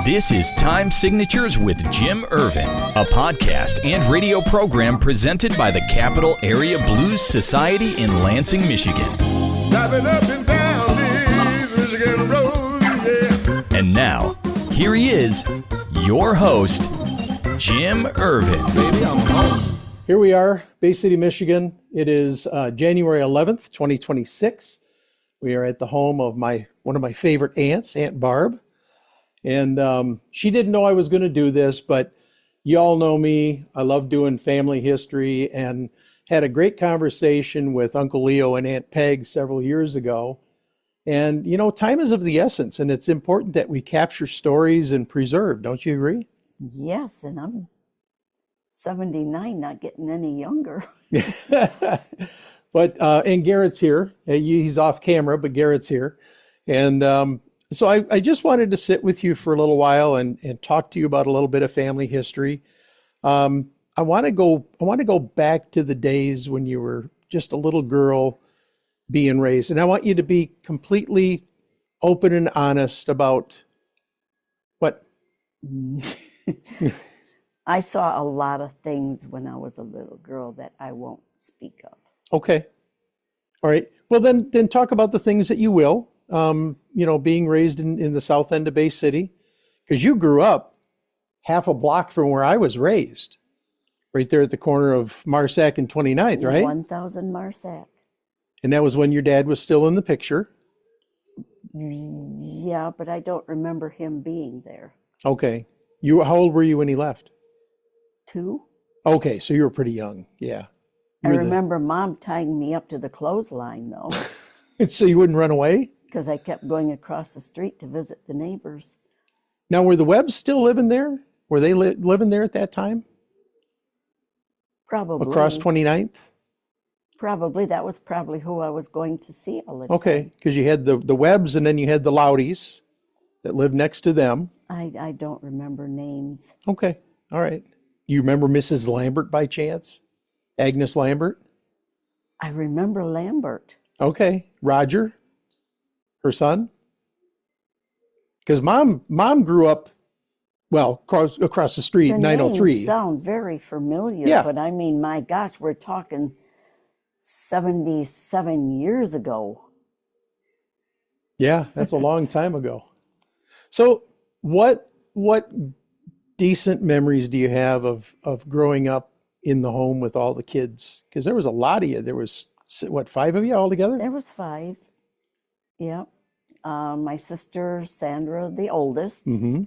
This is Time Signatures with Jim Ervin, a podcast and radio program presented by the Capital Area Blues Society in Lansing, Michigan. Driving up and down these Michigan roads, yeah. And now, here he is, your host, Jim Ervin. Baby, I'm home. Here we are, Bay City, Michigan. It is January 11th, 2026. We are at the home of one of my favorite aunts, Aunt Barb. And she didn't know I was going to do this, but you all know me. I love doing family history and had a great conversation with Uncle Leo and Aunt Peg several years ago. And, you know, time is of the essence, and it's important that we capture stories and preserve. Don't you agree? Yes, and I'm 79, not getting any younger. But, and Garrett's here. He's off camera, but Garrett's here. And so I just wanted to sit with you for a little while and talk to you about a little bit of family history. I want to go back to the days when you were just a little girl being raised. And I want you to be completely open and honest about what? I saw a lot of things when I was a little girl that I won't speak of. Okay. All right. Well, then talk about the things that you will. You know, being raised in the south end of Bay City, because you grew up half a block from where I was raised, right there at the corner of Marsac and 29th, right? 1000 Marsac. And that was when your dad was still in the picture. Yeah, but I don't remember him being there. Okay. How old were you when he left? 2. Okay, so you were pretty young. Yeah. I remember Mom tying me up to the clothesline, though, So you wouldn't run away? because I kept going across the street to visit the neighbors. Now, were the Webbs still living there? Were they living there at that time? Probably. Across 29th? Probably. That was probably who I was going to see all the time. Okay, because you had the Webbs and then you had the Loudies that lived next to them. I don't remember names. Okay, all right. You remember Mrs. Lambert by chance? Agnes Lambert? I remember Lambert. Okay. Roger, her son? Because mom grew up, well, across the street, The 903. names sound very familiar, Yeah. but I mean, my gosh, we're talking 77 years ago. Yeah, that's a long time ago. So what decent memories do you have of growing up in the home with all the kids? Because there was a lot of you. There was, what, 5 of you all together? There was 5. Yep. My sister, Sandra, the oldest, Mm-hmm.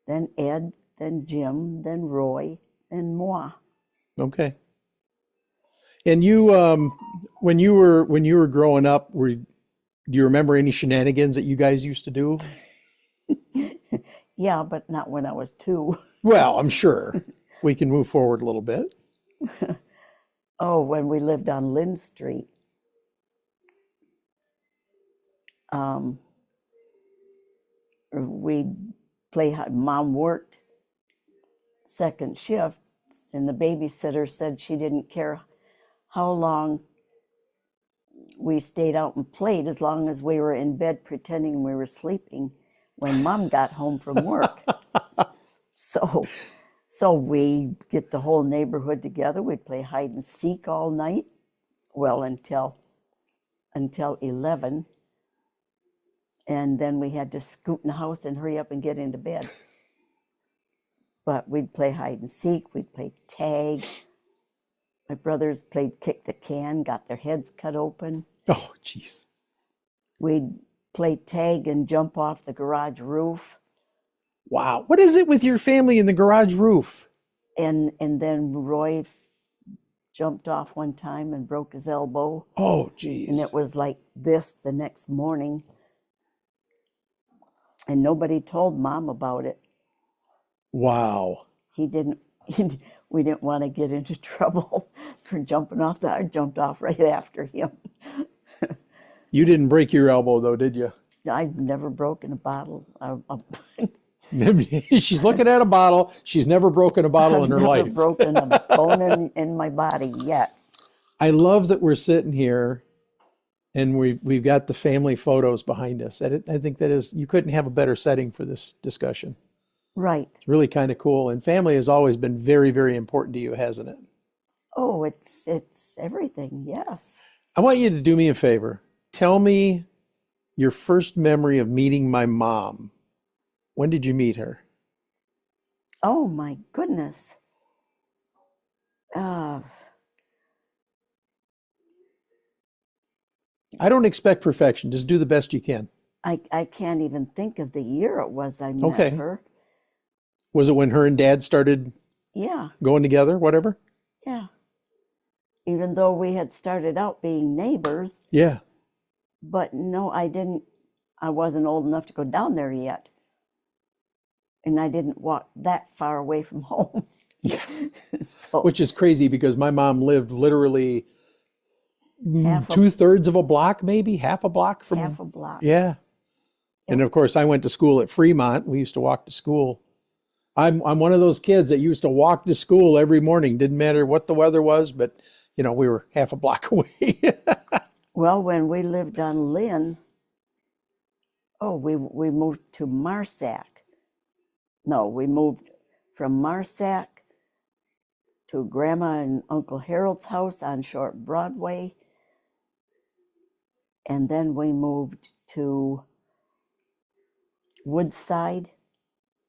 then Ed, then Jim, then Roy, and moi. Okay. And you, when you were growing up, do you remember any shenanigans that you guys used to do? Yeah, but not when I was 2. Well, I'm sure we can move forward a little bit. Oh, when we lived on Lynn Street. We'd play, Mom worked second shift, and the babysitter said she didn't care how long we stayed out and played, as long as we were in bed pretending we were sleeping when Mom got home from work. So we get the whole neighborhood together. We'd play hide and seek all night, well, until 11. And then we had to scoot in the house and hurry up and get into bed. But we'd play hide and seek, we'd play tag. My brothers played kick the can, got their heads cut open. Oh, jeez. We'd play tag and jump off the garage roof. Wow. What is it with your family in the garage roof? And then Roy jumped off one time and broke his elbow. Oh, geez. And it was like this the next morning. And nobody told Mom about it. Wow. We didn't want to get into trouble for jumping off that. I jumped off right after him. You didn't break your elbow, though, did you? I've never broken a bottle. She's looking at a bottle. She's never broken a bottle in her life. I've never broken a bone in my body yet. I love that we're sitting here and we've got the family photos behind us. I think that is, you couldn't have a better setting for this discussion. Right. It's really kind of cool. And family has always been very, very important to you, hasn't it? Oh, it's everything. Yes. I want you to do me a favor. Tell me your first memory of meeting my mom. When did you meet her? Oh my goodness. Uh, I don't expect perfection. Just do the best you can. I can't even think of the year it was I met Okay. her. Was it when her and Dad started Yeah, going together, whatever? yeah. Even though we had started out being neighbors, Yeah. but no, I wasn't old enough to go down there yet. And I didn't walk that far away from home. Yeah. So Which is crazy because my mom lived literally half a, 2/3 of a block, maybe half a block from. half a block. Yeah. And of course, I went to school at Fremont. We used to walk to school. I'm one of those kids that used to walk to school every morning. Didn't matter what the weather was, but we were half a block away. Well, when we lived on Lynn, we moved to Marsac. No, we moved from Marsac to Grandma and Uncle Harold's house on Short Broadway. And then we moved to Woodside,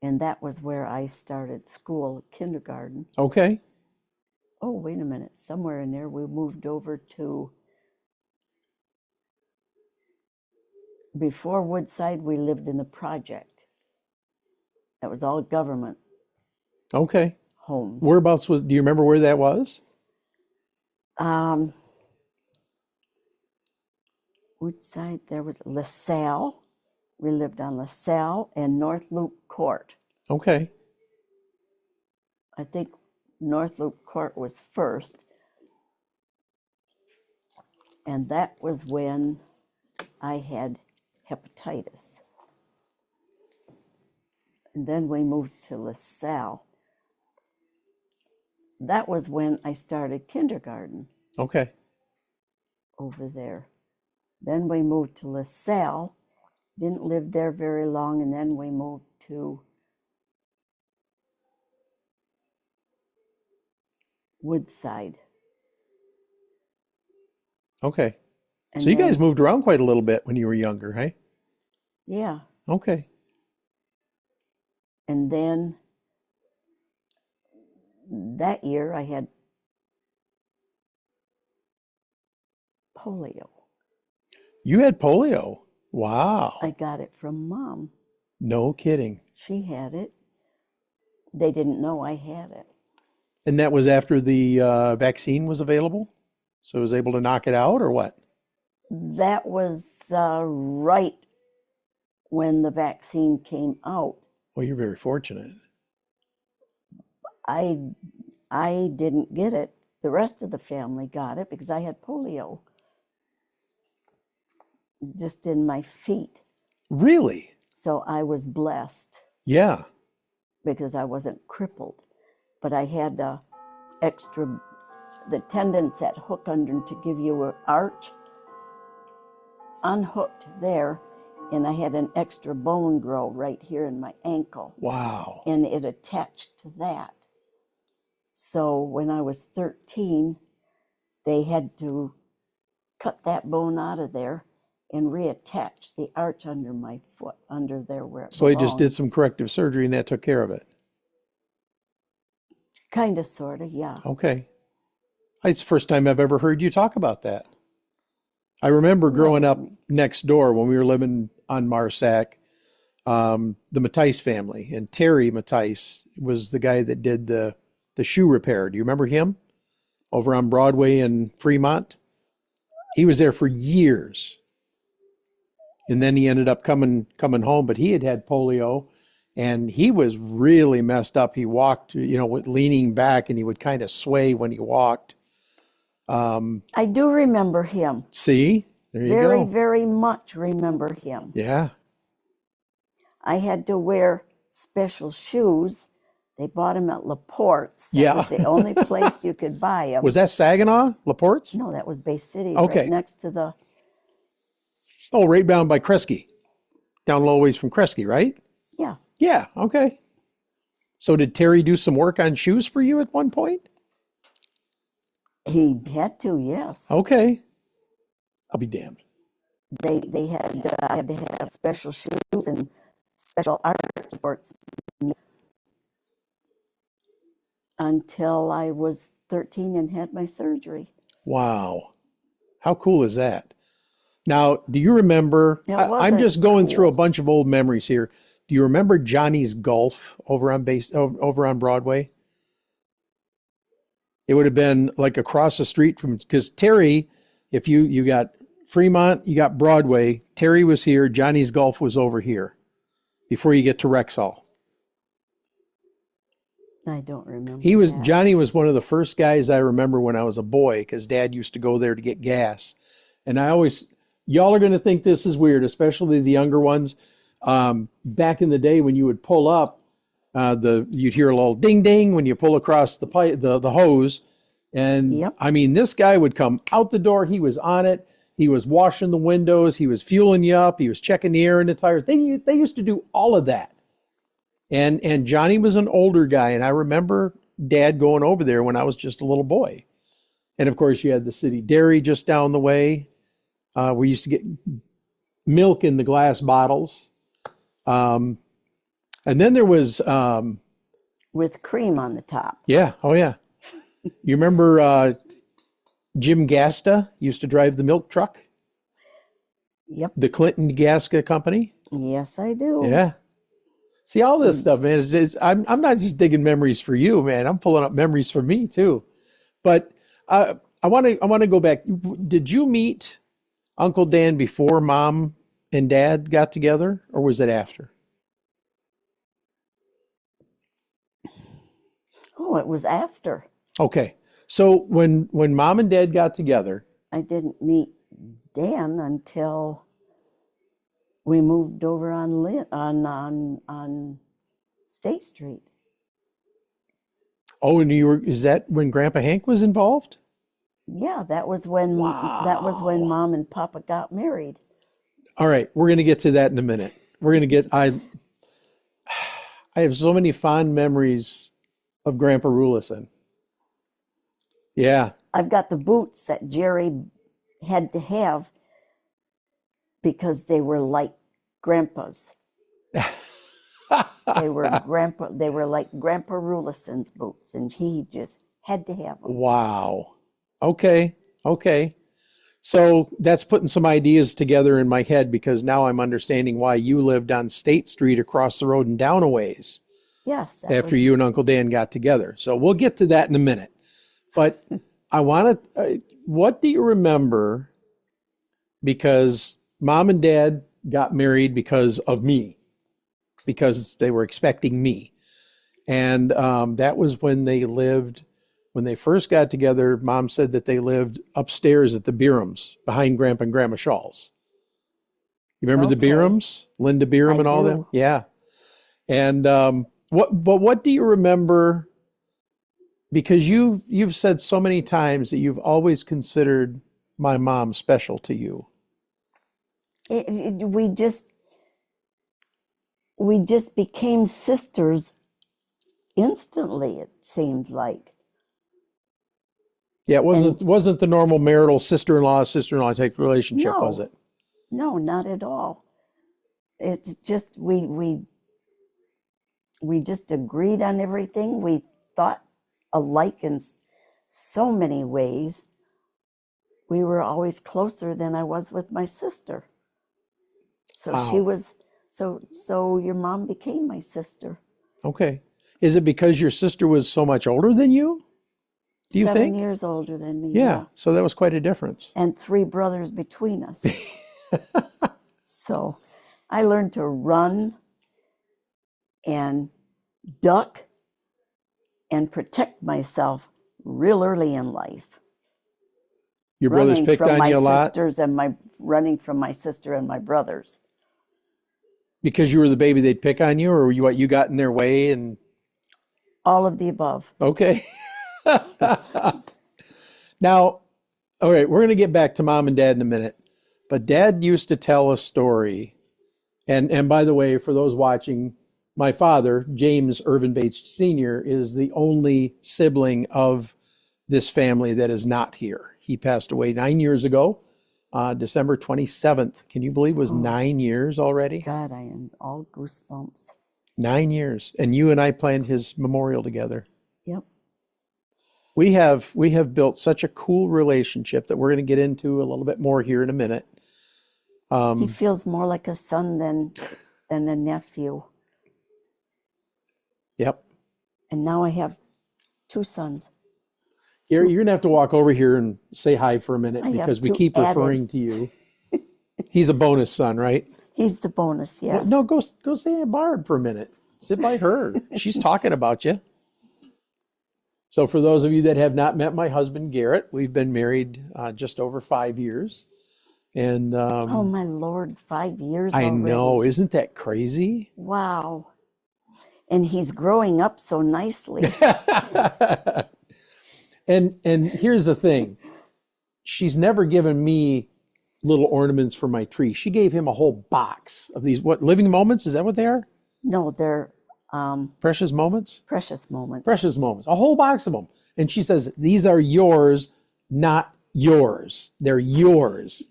and that was where I started school, kindergarten. Okay. Oh, wait a minute. Somewhere in there, we moved over to, before Woodside, we lived in the project. That was all government Okay. homes. Whereabouts do you remember where that was? Woodside, there was LaSalle. We lived on LaSalle and North Loop Court. Okay. I think North Loop Court was first. And that was when I had hepatitis. And then we moved to LaSalle. That was when I started kindergarten Okay. over there. Then we moved to LaSalle, didn't live there very long, and then we moved to Woodside. Okay. And So you guys then- moved around quite a little bit when you were younger, hey? Yeah. Okay. And then that year I had polio. You had polio. Wow. I got it from Mom. No kidding. She had it. They didn't know I had it. And that was after the vaccine was available? So it was able to knock it out or what? That was right when the vaccine came out. Well, you're very fortunate. I didn't get it. The rest of the family got it because I had polio. Just in my feet. Really? So I was blessed Yeah. because I wasn't crippled. But I had the tendons that hook under to give you an arch, unhooked there, and I had an extra bone grow right here in my ankle. Wow. And it attached to that. So when I was 13, they had to cut that bone out of there and reattach the arch under my foot, under there where it So he just belonged. did some corrective surgery and that took care of it. Kind of, sort of, yeah. Okay. It's the first time I've ever heard you talk about that. I remember growing up next door when we were living on Marsac, the Mattice family, and Terry Mattice was the guy that did the shoe repair. Do you remember him? Over on Broadway in Fremont. He was there for years. And then he ended up coming home, but he had polio and he was really messed up. He walked, with leaning back, and he would kind of sway when he walked. I do remember him. See, there you Very, go. very much remember him. Yeah. I had to wear special shoes. They bought them at Laporte's. That Yeah. was the only place you could buy them. Was that Saginaw, Laporte's? No, that was Bay City, Okay. right next to the, Oh, right down by Kresge. Down a little ways from Kresge, right? yeah. Yeah. Okay. So did Terry do some work on shoes for you at one point? He had to, yes. Okay. I'll be damned. They had to have special shoes and special art sports until I was 13 and had my surgery. Wow. How cool is that? Now, do you remember, It I'm wasn't just going through a cool. bunch of old memories here. Do you remember Johnny's Golf over on Broadway? It would have been like across the street from, because Terry, if you got Fremont, you got Broadway, Terry was here, Johnny's Golf was over here before you get to Rexall. I don't remember. Johnny was one of the first guys I remember when I was a boy, because Dad used to go there to get gas. And y'all are going to think this is weird, especially the younger ones. Back in the day when you would pull up, you'd hear a little ding ding when you pull across the pipe, the hose. And Yep. I mean, this guy would come out the door. He was on it. He was washing the windows. He was fueling you up. He was checking the air in the tires. They used to do all of that. And Johnny was an older guy. And I remember Dad going over there when I was just a little boy. And of course, you had the city dairy just down the way. We used to get milk in the glass bottles. And then there was, With cream on the top. yeah, oh yeah. You remember Jim Gasta used to drive the milk truck? Yep. The Clinton Gasca Company? Yes, I do. Yeah. See, all this stuff, man, I'm not just digging memories for you, man. I'm pulling up memories for me too. But I want to go back. Did you meet Uncle Dan before Mom and Dad got together, or was it after? Oh, it was after. Okay. So when Mom and Dad got together, I didn't meet Dan until we moved over on State Street. oh, and is that when Grandpa Hank was involved? Yeah, that was when Mom and Papa got married. All right, we're going to get to that in a minute. I have so many fond memories of Grandpa Rulison. Yeah. I've got the boots that Jerry had to have because they were like Grandpa's. They were like Grandpa Rulison's boots, and he just had to have them. Wow. Okay. So that's putting some ideas together in my head, because now I'm understanding why you lived on State Street across the road and down a ways Yes. after you and Uncle Dan got together. So we'll get to that in a minute. But I want to, what do you remember? Because Mom and Dad got married because of me, because they were expecting me. And that was when they first got together. Mom said that they lived upstairs at the Beerums behind Grandpa and Grandma Shaw's. You remember the Okay. Beerums? Linda Beerum I and all do. them? Yeah. And what do you remember? Because you've said so many times that you've always considered my mom special to you. We just became sisters instantly, it seemed like. Yeah, it wasn't the normal marital sister-in-law type relationship, No. was it? No, not at all. It's just we just agreed on everything. We thought alike in so many ways. We were always closer than I was with my sister. So Wow. she was so your mom became my sister. Okay. Is it because your sister was so much older than you? Do you 7 think? years older than me. Yeah. So that was quite a difference. And 3 brothers between us. So I learned to run and duck and protect myself real early in life. Your brothers Running picked from on my you a lot sisters and running from my sister and my brothers. because you were the baby. They'd pick on you, or you got in their way and All of the above. okay. Now, all right, we're going to get back to Mom and Dad in a minute, but Dad used to tell a story. And by the way, for those watching, my father, James Erv and Bates Sr., is the only sibling of this family that is not here. He passed away 9 years ago, December 27th. Can you believe it was 9 years already? God, I am all goosebumps. 9 years. And you and I planned his memorial together. Yep. We have built such a cool relationship that we're going to get into a little bit more here in a minute. He feels more like a son than a nephew. Yep. And now I have 2 sons. You're going to have to walk over here and say hi for a minute I have because we 2 keep added. referring to you. He's a bonus son, right? He's the bonus, yes. Well, no, go say hi, Barb, for a minute. Sit by her. She's talking about you. So for those of you that have not met my husband, Garrett, we've been married just over 5 years. And Oh, my Lord, 5 years I already. know. Isn't that crazy? Wow. And he's growing up so nicely. And here's the thing. She's never given me little ornaments for my tree. She gave him a whole box of these, what, living moments? Is that what they are? No, they're Precious moments? precious moments. Precious moments. A whole box of them. And she says, these are yours, not yours. They're yours.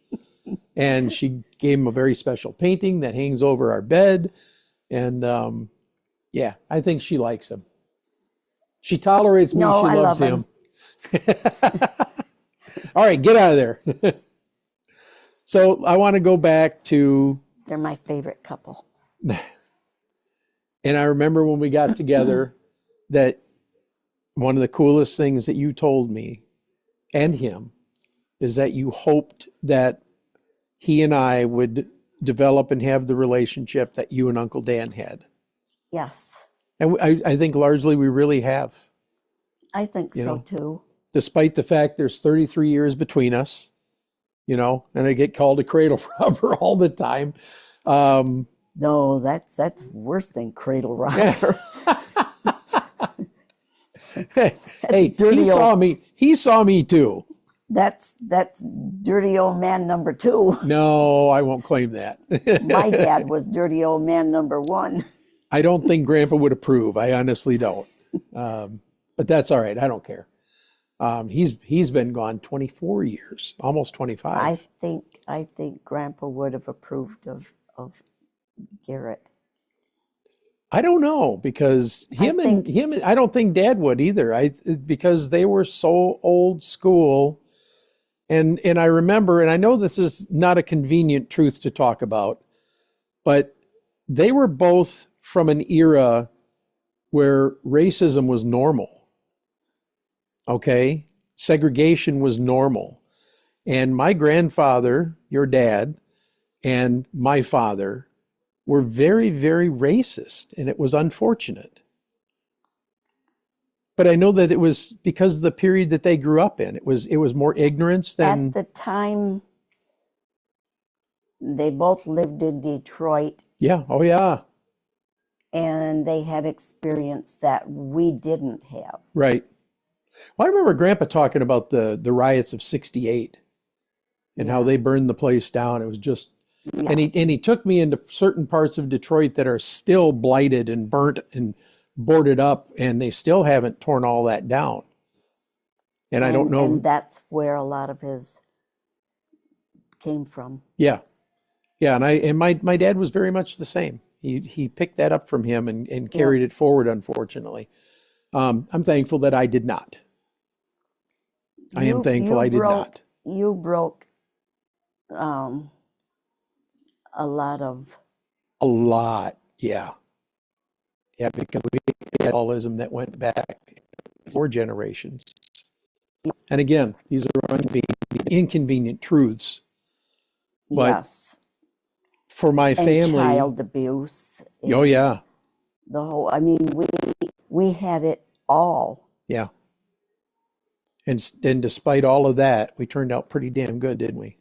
And she gave him a very special painting that hangs over our bed. And yeah, I think she likes him. She tolerates me. No, She I loves love him. All right, get out of there. So I want to go back to, They're my favorite couple. and I remember when we got together that one of the coolest things that you told me and him is that you hoped that he and I would develop and have the relationship that you and Uncle Dan had. Yes, And I think largely we really have, I think You so know. too. despite the fact there's 33 years between us, you know, and I get called a cradle robber all the time. No, that's worse than cradle robber. Hey, dirty he saw me too. That's dirty old man number 2. No, I won't claim that. My dad was dirty old man number 1. I don't think Grandpa would approve. I honestly don't. But that's all right. I don't care. He's been gone 24 years, almost 25. I think Grandpa would have approved of Garrett. I don't know because him and I don't think Dad would either. Because they were so old school. And I remember, and I know this is not a convenient truth to talk about, but they were both from an era where racism was normal. Okay? Segregation was normal. And my grandfather, your dad, and my father were very, very racist, and it was unfortunate. But I know that it was because of the period that they grew up in. It was more ignorance than... At the time, they both lived in Detroit, Yeah, oh yeah, and they had experience that we didn't have. right. Well, I remember Grandpa talking about the riots of '68 and how they burned the place down. It was just... Yeah. And he took me into certain parts of Detroit that are still blighted and burnt and boarded up, and they still haven't torn all that down. And I don't know. And that's where a lot of his came from. Yeah. Yeah. And my dad was very much the same. He picked that up from him and carried it forward, unfortunately. I'm thankful that I did not. I am thankful I did not. You broke a lot of... A lot. Yeah. Yeah, because we had alcoholism that went back 4 generations. And again, these are inconvenient truths. But Yes. for my And family... child abuse. Oh, yeah. The whole... I mean, we had it all. Yeah. And despite all of that, we turned out pretty damn good, didn't we?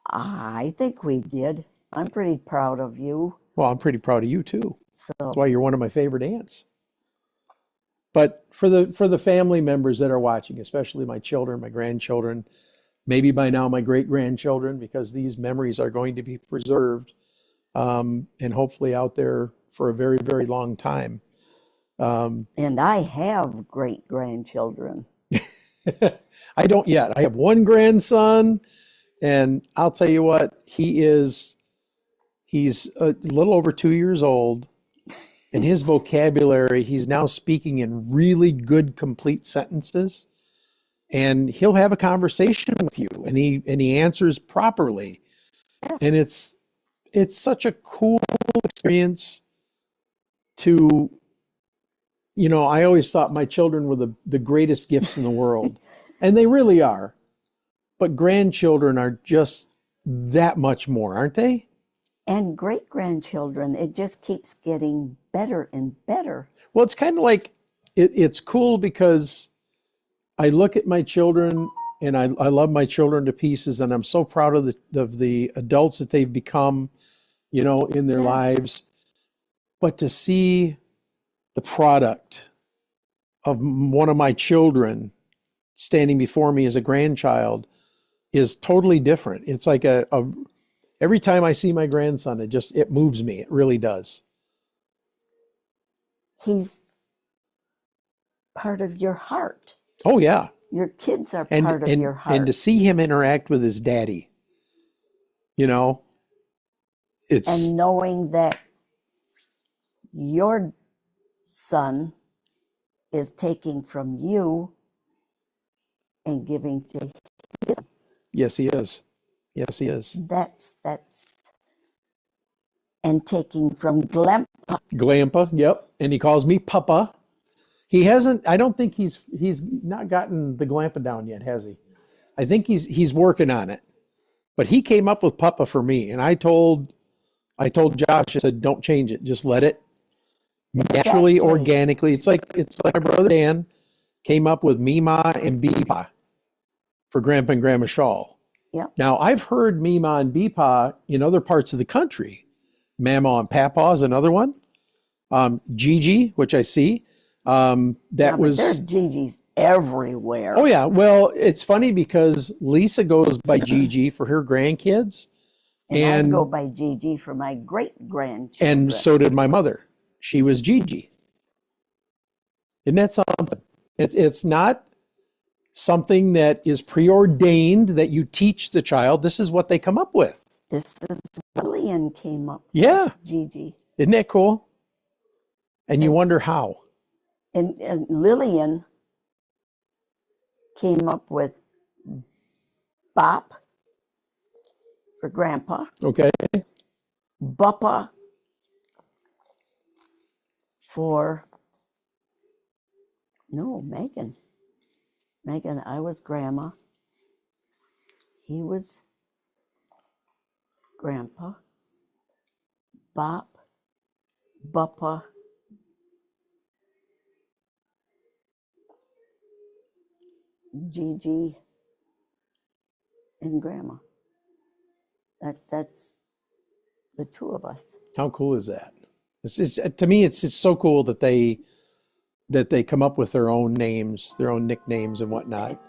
I think we did. I'm pretty proud of you. Well, I'm pretty proud of you too. So That's why you're one of my favorite aunts. But for the family members that are watching, especially my children, my grandchildren, maybe by now my great-grandchildren, because these memories are going to be preserved and hopefully out there for a very, very long time. And I have great grandchildren. I don't yet. I have one grandson, and I'll tell you what, he's a little over 2 years old, and his vocabulary, he's now speaking in really good, complete sentences, and he'll have a conversation with you, and he answers properly. Yes. And it's such a cool experience to, I always thought my children were the greatest gifts in the world, and they really are. But grandchildren are just that much more, aren't they? And great grandchildren, it just keeps getting better and better. Well, it's kind of like, it's cool because I look at my children and I love my children to pieces, and I'm so proud of the adults that they've become, in their Yes. lives. But to see the product of one of my children standing before me as a grandchild is totally different. It's like every time I see my grandson, it moves me. It really does. He's part of your heart. Oh yeah. Your kids are part of your heart. And to see him interact with his daddy, it's, and knowing that your son is taking from you and giving to his. yes, he is. Yes, he is. That's and taking from Glampa, yep. And he calls me Papa. He hasn't, I don't think he's not gotten the Glampa down yet, has he? I think he's working on it. But he came up with Papa for me. And I told Josh, I said, don't change it. Just let it naturally, Exactly. organically. It's like my brother Dan came up with Mima and Beepa for Grandpa and Grandma Shaw. Yep. Now, I've heard Mima and Beepa in other parts of the country. Mama and Papa is another one. Gigi, which I see. That was. There are Gigi's everywhere. Oh yeah. Well, it's funny because Lisa goes by Gigi for her grandkids, and I go by Gigi for my great grandchildren. and so did my mother. She was Gigi. Isn't that something? It's not something that is preordained that you teach the child. This is what they come up with. This is Lillian came up Yeah. with Gigi. Isn't that cool? And you It's- wonder how. And Lillian came up with Bop for Grandpa, Okay. Buppa for, no, Megan. Megan, I was Grandma. He was Grandpa. Bop, Buppa. Gigi and Grandma. That's the two of us. How cool is that? It's to me, it's so cool that they come up with their own names, their own nicknames and whatnot.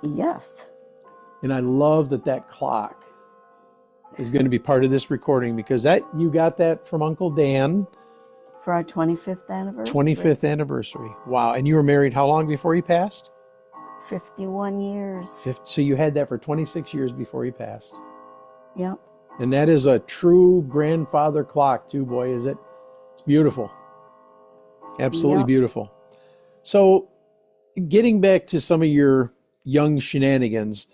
Yes. And I love that clock is going to be part of this recording because you got that from Uncle Dan. For our 25th anniversary. 25th anniversary. Wow. And you were married how long before he passed? 51 years. So you had that for 26 years before he passed. Yep. And that is a true grandfather clock too, boy, is it? It's beautiful. Absolutely Yep. beautiful. So getting back to some of your young shenanigans,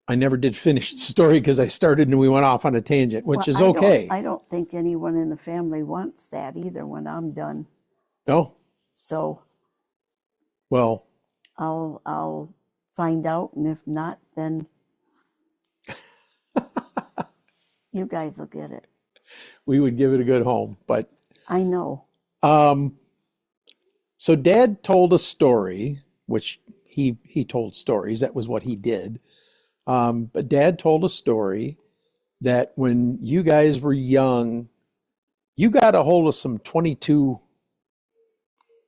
I never did finish the story because I started and we went off on a tangent, which is okay. I don't think anyone in the family wants that either when I'm done. No? So Well, I'll find out, and if not, then you guys will get it. we would give it a good home. But I know. so Dad told a story, which he told stories. That was what he did. But Dad told a story that when you guys were young, you got a hold of some 22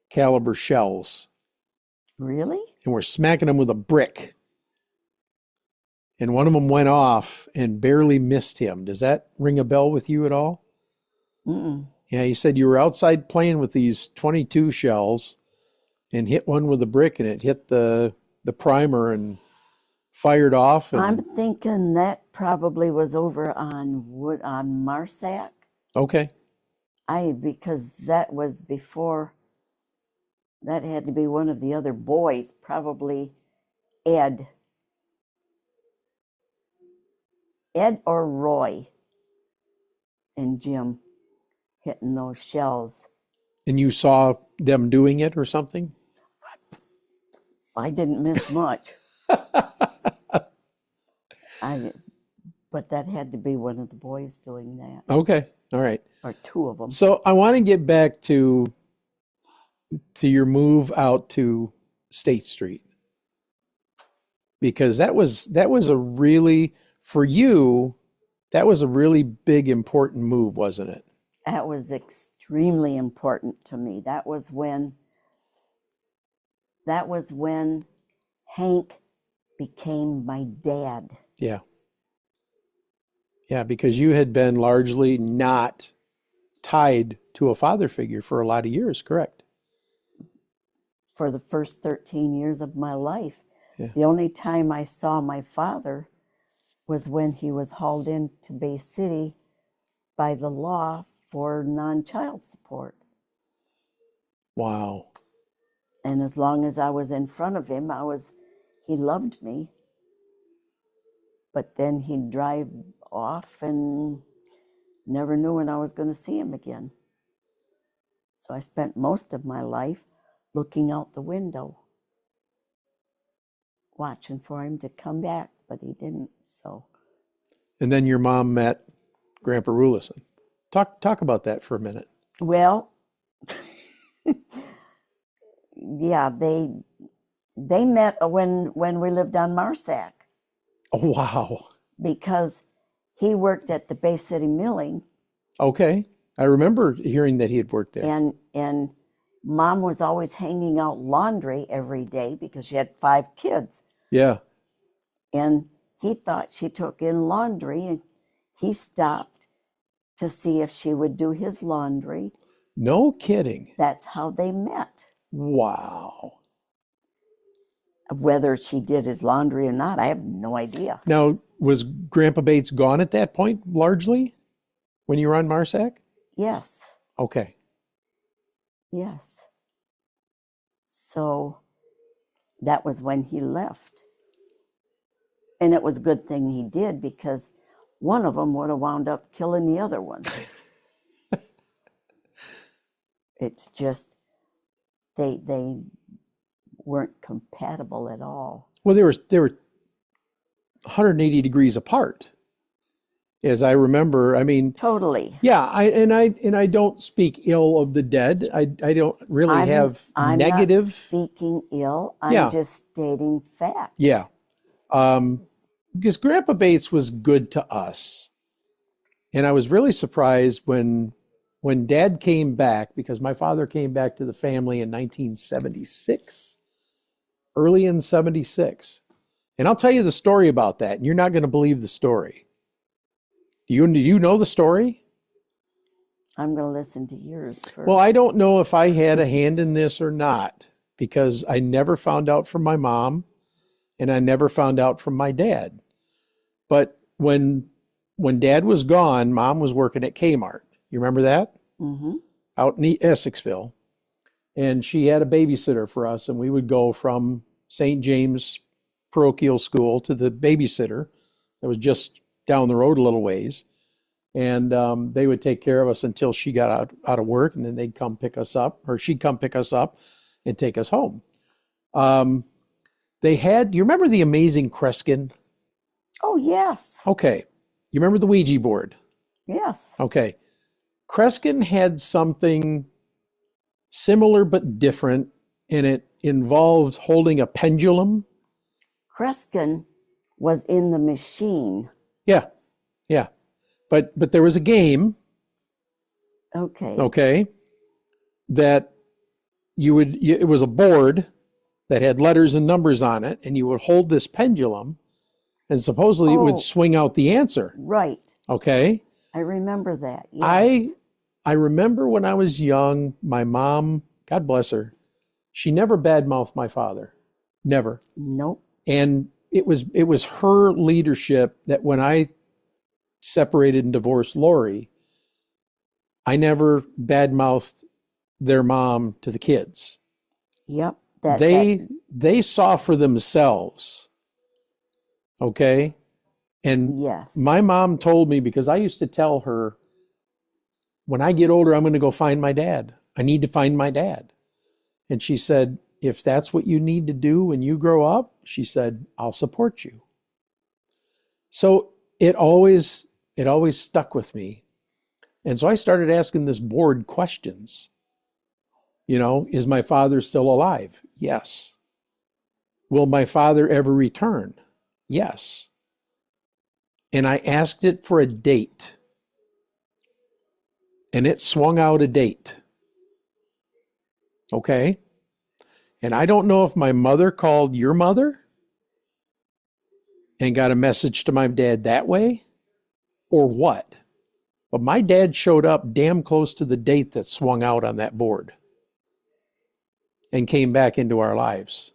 caliber shells Really? and were smacking them with a brick. And one of them went off and barely missed him. Does that ring a bell with you at all? Mm-mm. Yeah, you said you were outside playing with these 22 shells and hit one with a brick, and it hit the primer and fired off. And I'm thinking that probably was over on Marsac. okay. Because that was before, that had to be one of the other boys, probably Ed or Roy and Jim hitting those shells. And you saw them doing it or something? I didn't miss much. But that had to be one of the boys doing that, Okay. All right. or two of them. So I want to get back to your move out to State Street, because that was a really, for you, that was a really big, important move, wasn't it? That was extremely important to me. That was when Hank became my dad. Yeah. Yeah, because you had been largely not tied to a father figure for a lot of years, correct? For the first 13 years of my life. Yeah. The only time I saw my father was when he was hauled into Bay City by the law for non-child support. Wow. And as long as I was in front of him, he loved me. But then he'd drive off and never knew when I was going to see him again. So I spent most of my life looking out the window, watching for him to come back, but he didn't. So. And then your mom met Grandpa Rulison. Talk about that for a minute. Well, yeah, they met when we lived on Marsac. Oh, wow. Because he worked at the Bay City Milling. Okay. I remember hearing that he had worked there. And Mom was always hanging out laundry every day because she had 5 kids. Yeah. And he thought she took in laundry, and he stopped to see if she would do his laundry. No kidding. That's how they met. Wow. Whether she did his laundry or not, I have no idea. Now, was Grandpa Bates gone at that point, largely, when you were on Marsac? Yes. Okay. Yes. So that was when he left. And it was a good thing he did, because one of them would have wound up killing the other one. It's just, they weren't compatible at all. Well, they were 180 degrees apart, as I remember. I mean, Totally. yeah. I don't speak ill of the dead. I don't really have negative. I'm not speaking ill. I'm Yeah. just stating facts. Yeah. Because Grandpa Bates was good to us, and I was really surprised when Dad came back, because my father came back to the family in 1976. Early in 76. And I'll tell you the story about that, and you're not going to believe the story. Do you know the story? I'm going to listen to yours first. Well, I don't know if I had a hand in this or not, because I never found out from my mom, and I never found out from my dad. But when Dad was gone, Mom was working at Kmart. You remember that? Mm-hmm. Out in Essexville. And she had a babysitter for us, and we would go from St. James Parochial School to the babysitter that was just down the road a little ways. And they would take care of us until she got out of work, and then they'd come pick us up, or she'd come pick us up and take us home. They had, you remember the Amazing Kreskin? Oh, yes. Okay. You remember the Ouija board? Yes. Okay. Kreskin had something similar but different, and it involved holding a pendulum. Kreskin was in the machine. Yeah. Yeah. But there was a game, Okay. that it was a board that had letters and numbers on it, and you would hold this pendulum, and supposedly it would swing out the answer. Right. Okay. I remember that. Yes. I remember when I was young, my mom, God bless her, she never badmouthed my father. Never. Nope. And it was her leadership that when I separated and divorced Lori, I never badmouthed their mom to the kids. Yep. They saw for themselves. Okay? And Yes. my mom told me, because I used to tell her, when I get older, I'm going to go find my dad. I need to find my dad. And she said, if that's what you need to do when you grow up, she said, I'll support you. So it always stuck with me. And so I started asking this board questions. You know, is my father still alive? Yes. Will my father ever return? Yes. And I asked it for a date. And it swung out a date. Okay? And I don't know if my mother called your mother and got a message to my dad that way or what. But my dad showed up damn close to the date that swung out on that board and came back into our lives.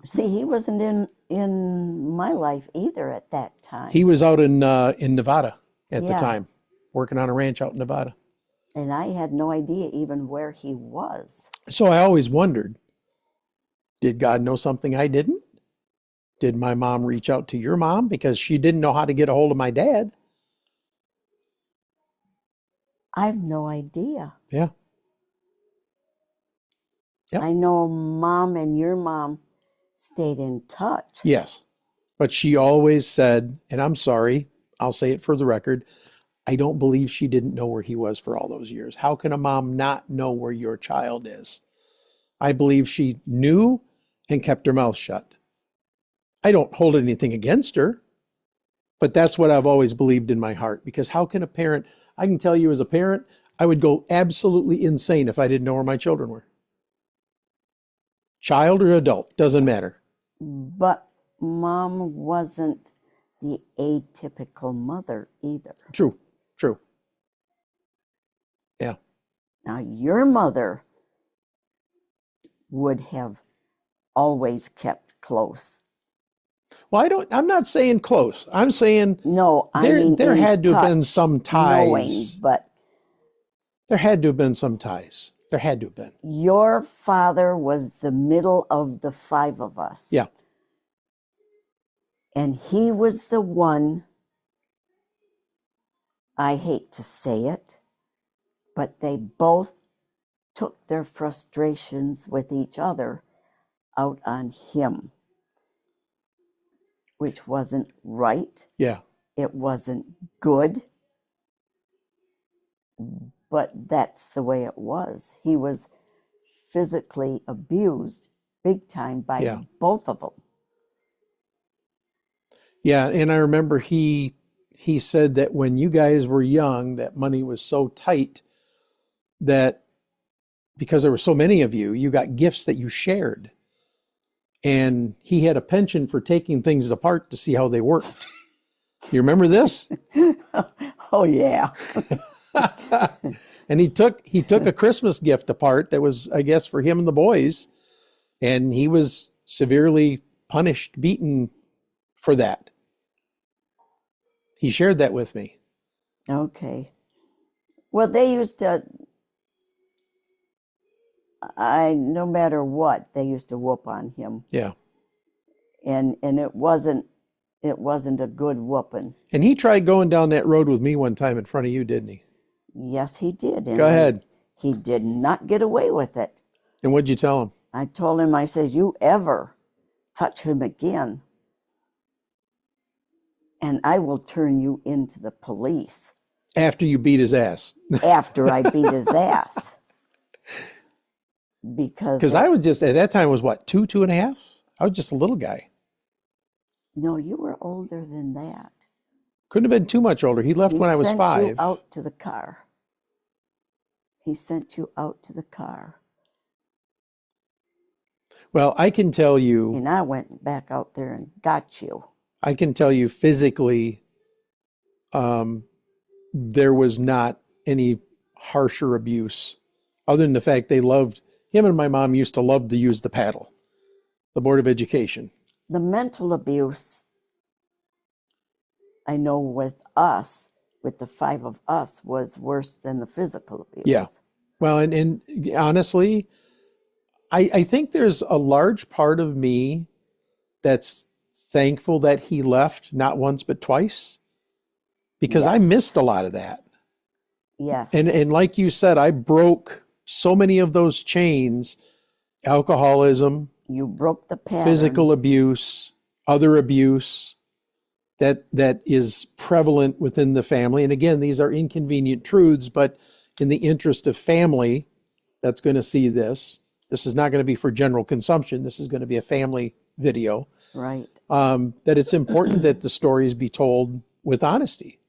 See, he wasn't in my life either at that time. He was out in Nevada at the Yeah. time, working on a ranch out in Nevada. And I had no idea even where he was. So I always wondered, did God know something I didn't? Did my mom reach out to your mom because she didn't know how to get a hold of my dad? I have no idea. Yeah. Yep. I know Mom and your mom stayed in touch. Yes. But she always said, and I'm sorry, I'll say it for the record, I don't believe she didn't know where he was for all those years. How can a mom not know where your child is? I believe she knew and kept her mouth shut. I don't hold anything against her, but that's what I've always believed in my heart. Because how can a parent, I can tell you as a parent, I would go absolutely insane if I didn't know where my children were. Child or adult, doesn't matter. But Mom wasn't the atypical mother either. True. Yeah. Now, your mother would have always kept close. Well, I'm not saying close. I'm saying No, I there, mean there in had to have been touch, some ties. knowing, but There had to have been some ties. There had to have been. your father was the middle of the five of us. Yeah. And he was the one, I hate to say it, but they both took their frustrations with each other out on him, which wasn't right. Yeah. It wasn't good, but that's the way it was. He was physically abused big time by both of them. Yeah. And I remember he said that when you guys were young, that money was so tight that because there were so many of you, you got gifts that you shared. And he had a penchant for taking things apart to see how they worked. You remember this? Oh, yeah. And he took a Christmas gift apart that was, I guess, for him and the boys. And he was severely punished, beaten for that. He shared that with me. Okay. Well, they used to, no matter what, they used to whoop on him. Yeah. And it wasn't a good whooping. And he tried going down that road with me one time in front of you, didn't he? Yes, he did. And Go ahead. He did not get away with it. And what'd you tell him? I told him, I says, you ever touch him again, and I will turn you into the police. After you beat his ass. After I beat his ass. Because I was just, at that time was what, 2.5? I was just a little guy. No, you were older than that. Couldn't have been too much older. He left when I was 5. He sent you out to the car. He sent you out to the car. Well, I can tell you. And I went back out there and got you. I can tell you physically, there was not any harsher abuse, other than the fact they loved him, and my mom used to love to use the paddle, the Board of Education. The mental abuse, I know with us, with the 5 of us, was worse than the physical abuse. Yeah. Well, and honestly, I think there's a large part of me that's thankful that he left not once but twice, because I Yes. missed a lot of that. Yes. And like you said, I broke so many of those chains: alcoholism, you broke the pattern. physical abuse, other abuse that is prevalent within the family. And again, these are inconvenient truths, but in the interest of family that's going to see this is not going to be for general consumption. This is going to be a family video. Right. That it's important that the stories be told with honesty.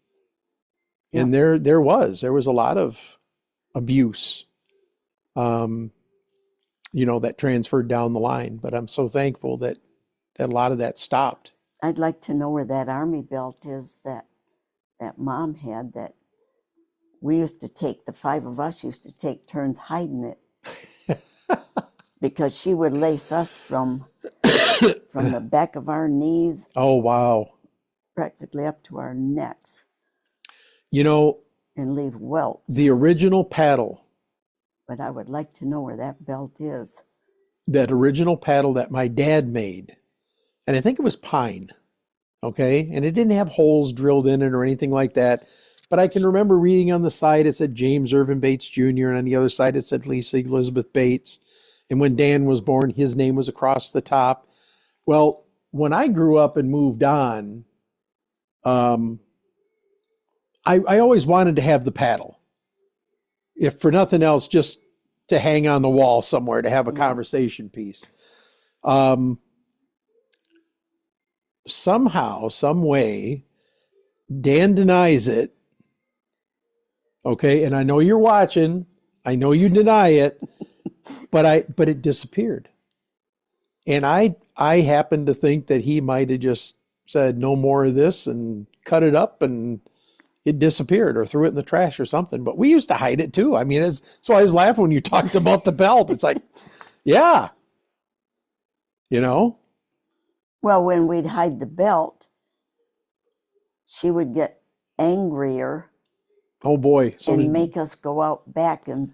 And there was a lot of abuse, that transferred down the line. But I'm so thankful that a lot of that stopped. I'd like to know where that army belt is that Mom had, that we used to take, the 5 of us used to take turns hiding it. Because she would lace us from the back of our knees. Oh, wow. Practically up to our necks. And leave welts. The original paddle. But I would like to know where that belt is. That original paddle that my dad made. And I think it was pine. Okay. And it didn't have holes drilled in it or anything like that. But I can remember reading on the side, it said James Irvin Bates Jr. And on the other side, it said Lisa Elizabeth Bates. And when Dan was born, his name was across the top. Well, when I grew up and moved on, I always wanted to have the paddle. If for nothing else, just to hang on the wall somewhere, to have a conversation piece. Somehow, some way, Dan denies it. Okay, and I know you're watching. I know you deny it, but it disappeared. And I happen to think that he might have just said no more of this and cut it up and it disappeared, or threw it in the trash or something. But we used to hide it too. I mean, that's why I was laughing when you talked about the belt. It's like, yeah, Well, when we'd hide the belt, she would get angrier. Oh boy! And make us go out back and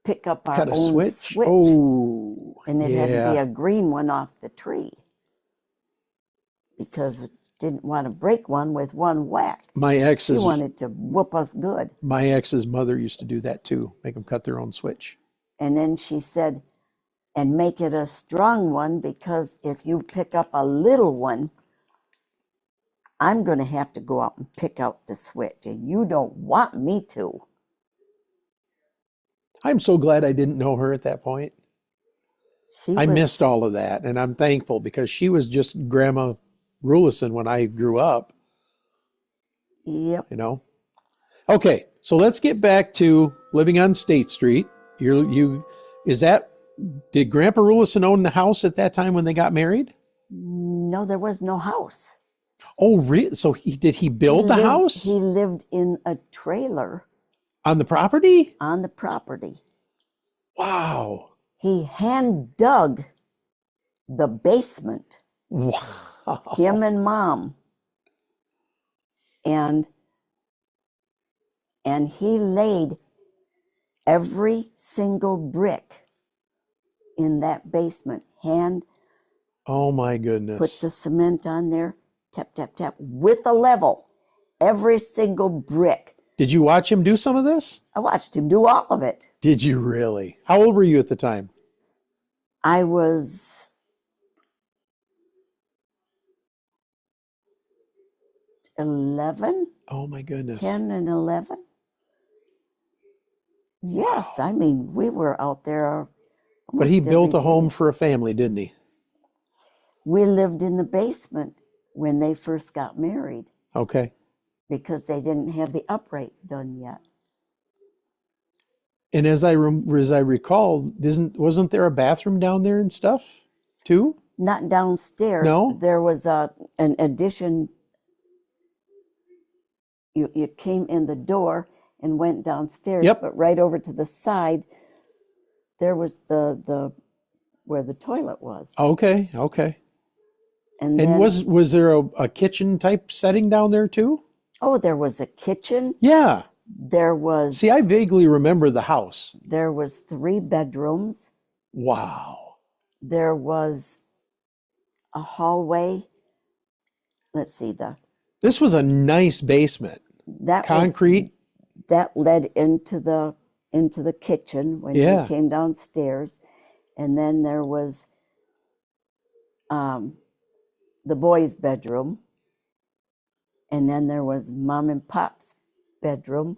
pick up our own switch. Oh, and it had to be a green one off the tree, because it didn't want to break one with one whack. She wanted to whoop us good. My ex's mother used to do that too, make them cut their own switch. And then she said, and make it a strong one, because if you pick up a little one, I'm going to have to go out and pick out the switch, and you don't want me to. I'm so glad I didn't know her at that point. I missed all of that, and I'm thankful, because she was just Grandma Rulison when I grew up. Yep. Okay, so let's get back to living on State Street. Did Grandpa Rulison own the house at that time when they got married? No, there was no house. Oh, really? So did he build the house? He lived in a trailer. On the property? On the property. Wow. He hand dug the basement. Wow. Him and Mom. And he laid every single brick in that basement. Oh my goodness. Put the cement on there, tap, tap, tap, with a level. Every single brick. Did you watch him do some of this? I watched him do all of it. Did you really? How old were you at the time? I was 11. Oh my goodness. 10 and 11. Yes, wow. I mean, we were out there. But he built a home for a family, didn't he? We lived in the basement when they first got married. Okay. Because they didn't have the upright done yet. And as I recall, wasn't there a bathroom down there and stuff too? Not downstairs. No? There was an addition you came in the door and went downstairs, Yep. but right over to the side, there was the where the toilet was. Okay. Okay. And And then, was there a kitchen type setting down there too? oh, there was a kitchen. Yeah. There was See, I vaguely remember the house. 3 bedrooms. Wow. There was a hallway. Let's see, This was a nice basement. that was, Concrete. that led into the kitchen when Yeah. you came downstairs, and then there was the boys' bedroom, and then there was Mom and Pop's bedroom,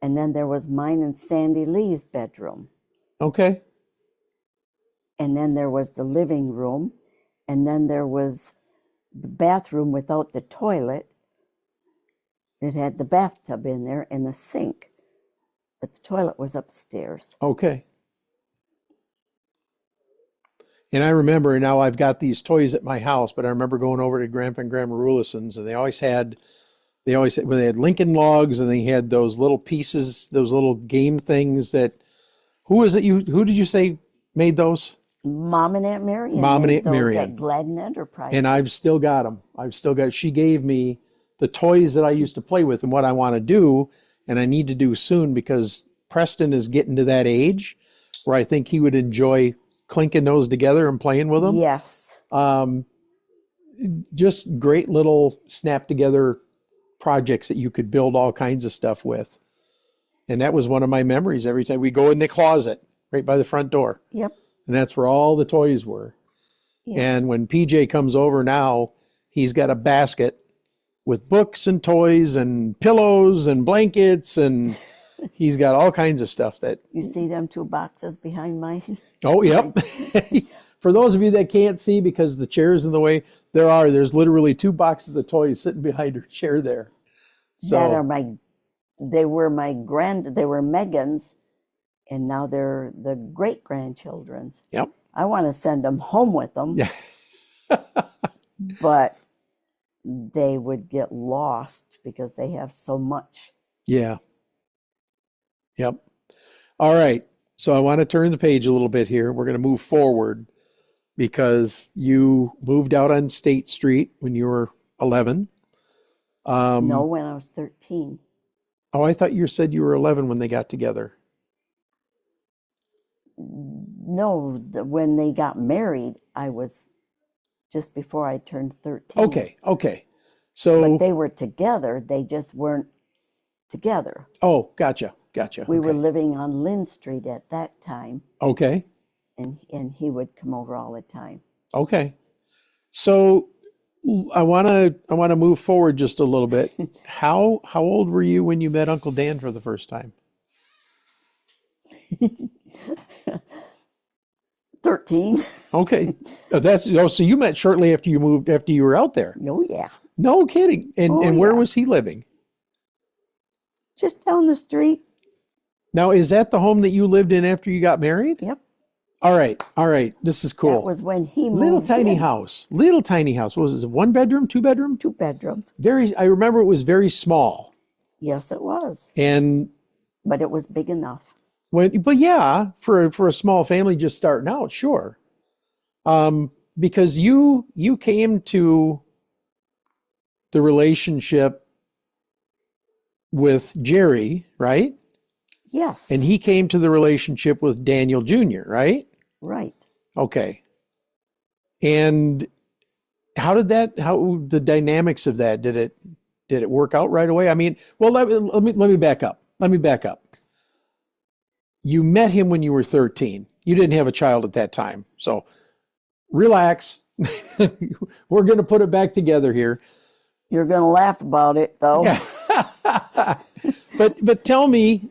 and then there was mine and Sandy Lee's bedroom, Okay. and then there was the living room, and then there was the bathroom without the toilet. It had the bathtub in there and the sink, but the toilet was upstairs. Okay. And I remember, now I've got these toys at my house, but I remember going over to Grandpa and Grandma Rulison's, and they always had when they had Lincoln Logs, and they had those little pieces, those little game things that, who did you say made those? Mom and Aunt Marion. Mom and made Aunt those Marion. At Gladden Enterprises. And I've still got them. She gave me the toys that I used to play with and what I want to do, and I need to do soon because Preston is getting to that age where I think he would enjoy clinking those together and playing with them. Yes. Just great little snap together projects that you could build all kinds of stuff with. And that was one of my memories. Every time we go in the closet right by the front door, Yep. and that's where all the toys were. Yeah. And when PJ comes over now, he's got a basket with books and toys and pillows and blankets, and he's got all kinds of stuff that, You see them 2 boxes behind mine? oh, yep. For those of you that can't see because the chair's in the way, there's literally 2 boxes of toys sitting behind her chair there. That are So, they were Megan's, and now they're the great grandchildren's. yep. I want to send them home with them, Yeah. but they would get lost because they have so much. Yeah. Yep. All right. So I want to turn the page a little bit here. We're going to move forward because you moved out on State Street when you were 11. No, when I was 13. Oh, I thought you said you were 11 when they got together. No, when they got married, I was just before I turned 13. Okay. Okay. But So, they were together. They just weren't together. oh, gotcha. Gotcha. We okay. were living on Lynn Street at that time, Okay. and he would come over all the time. Okay. So I want to move forward just a little bit. How old were you when you met Uncle Dan for the first time? 13. Okay. So you met shortly after you were out there. Oh, yeah. No kidding. And Oh, and where yeah. was he living? Just down the street. Now, is that the home that you lived in after you got married? Yep. All right. All right. This is cool. That was when he moved Little tiny in. house. Little tiny house. What was it? 1 bedroom, 2 bedroom? 2 bedroom. I remember it was very small. Yes, it was. And But it was big enough. but yeah, for a small family just starting out, sure. Because you came to the relationship with Jerry, right? Yes. And he came to the relationship with Daniel Jr., right? Right. Okay. And how the dynamics of that, did it work out right away? I mean, well, let me back up. Let me back up. You met him when you were 13. You didn't have a child at that time. So relax. We're going to put it back together here. You're going to laugh about it, though. But tell me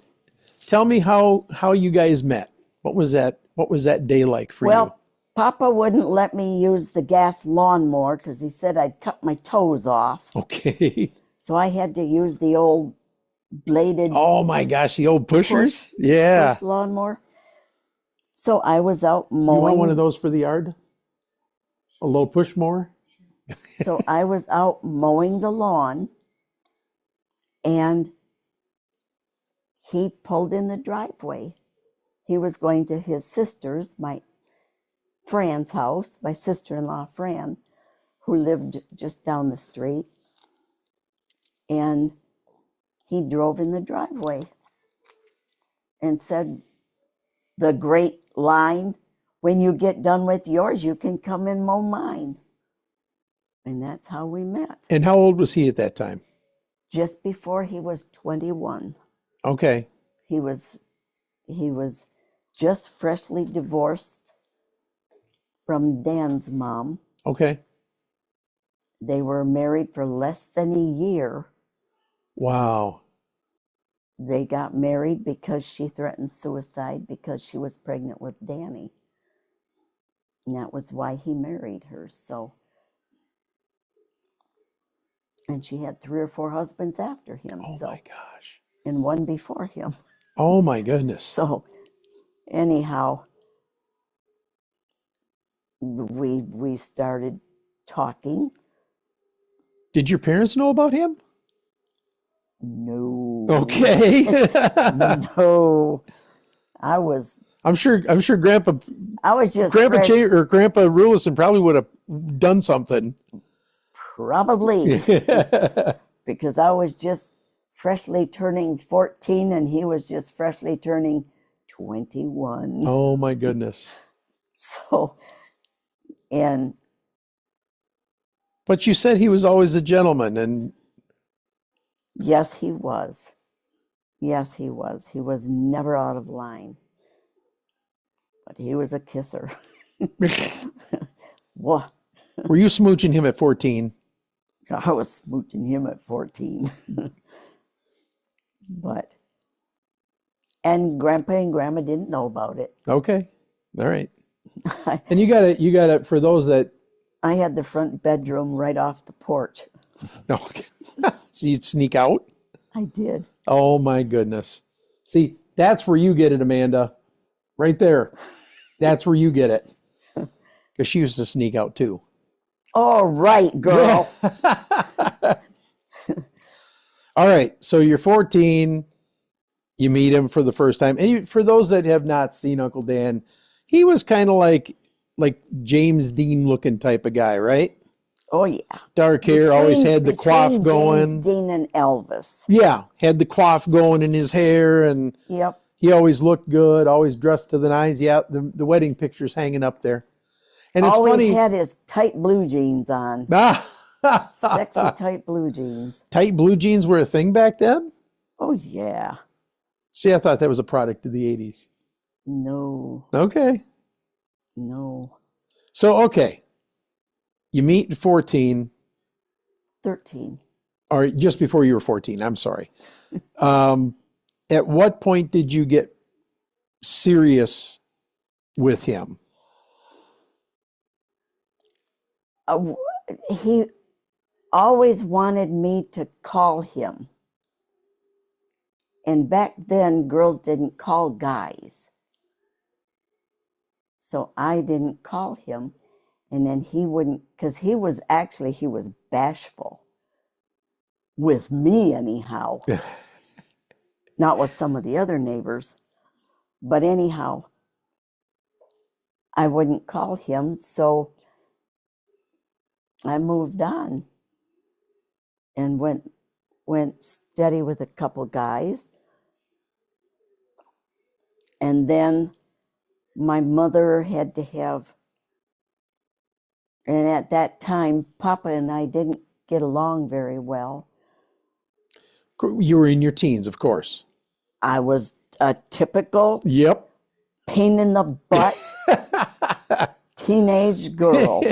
how you guys met. What was that day like for you? Well, Papa wouldn't let me use the gas lawnmower because he said I'd cut my toes off. Okay. So I had to use the old bladed Oh my gosh, the old pushers? Push- Yeah. push lawnmower. So I was out You want mowing. one of those for the yard? A little push mower? So I was out mowing the lawn, And he pulled in the driveway. He was going to his sister's, my Fran's house, my sister-in-law Fran, who lived just down the street. And he drove in the driveway and said the great line, when you get done with yours, you can come and mow mine. And that's how we met. And how old was he at that time? Just before he was 21. Okay. He was just freshly divorced from Dan's mom. Okay. They were married for less than a year. Wow. They got married because she threatened suicide because she was pregnant with Danny. And that was why he married her. So, and she had 3 or 4 husbands after him. Oh my gosh. And one before him. Oh my goodness. So anyhow, we started talking. Did your parents know about him? No. Okay. No. I'm sure Grandpa I was just Grandpa fresh, Grandpa Rulison probably would have done something. probably because I was just freshly turning 14 and he was just freshly turning 21. Oh my goodness. So, and But you said he was always a gentleman, and yes, he was. Yes, he was. He was never out of line. But he was a kisser. What? were you smooching him at 14? I was smooching him at 14. But, and Grandpa and Grandma didn't know about it. Okay. All right. And you got it for those that I had the front bedroom right off the porch. okay. So you'd sneak out? I did. Oh my goodness. See, that's where you get it, Amanda. Right there. That's where you get it. Because she used to sneak out too. All right, girl. All right. So you're 14. You meet him for the first time. And for those that have not seen Uncle Dan, he was kind of like James Dean looking type of guy, right? Oh, yeah. Dark hair, always had the coif Between going. James Dean and Elvis. Yeah, had the coif going in his hair, and Yep. he always looked good, always dressed to the nines. Yeah, the wedding picture's hanging up there. And it's Always funny. had his tight blue jeans on. Sexy tight blue jeans. Tight blue jeans were a thing back then? Oh, yeah. See, I thought that was a product of the 80s. No, Okay. no. So, okay. You meet at 14, 13. or just before you were 14. I'm sorry. At what point did you get serious with him? He always wanted me to call him. And back then, girls didn't call guys. So I didn't call him. And then he wouldn't, because he was bashful. With me, anyhow. Not with some of the other neighbors. But anyhow, I wouldn't call him. So I moved on and went steady with a couple guys. And then my mother had to have, and at that time, Papa and I didn't get along very well. You were in your teens, of course. I was a typical Yep. pain in the butt teenage girl.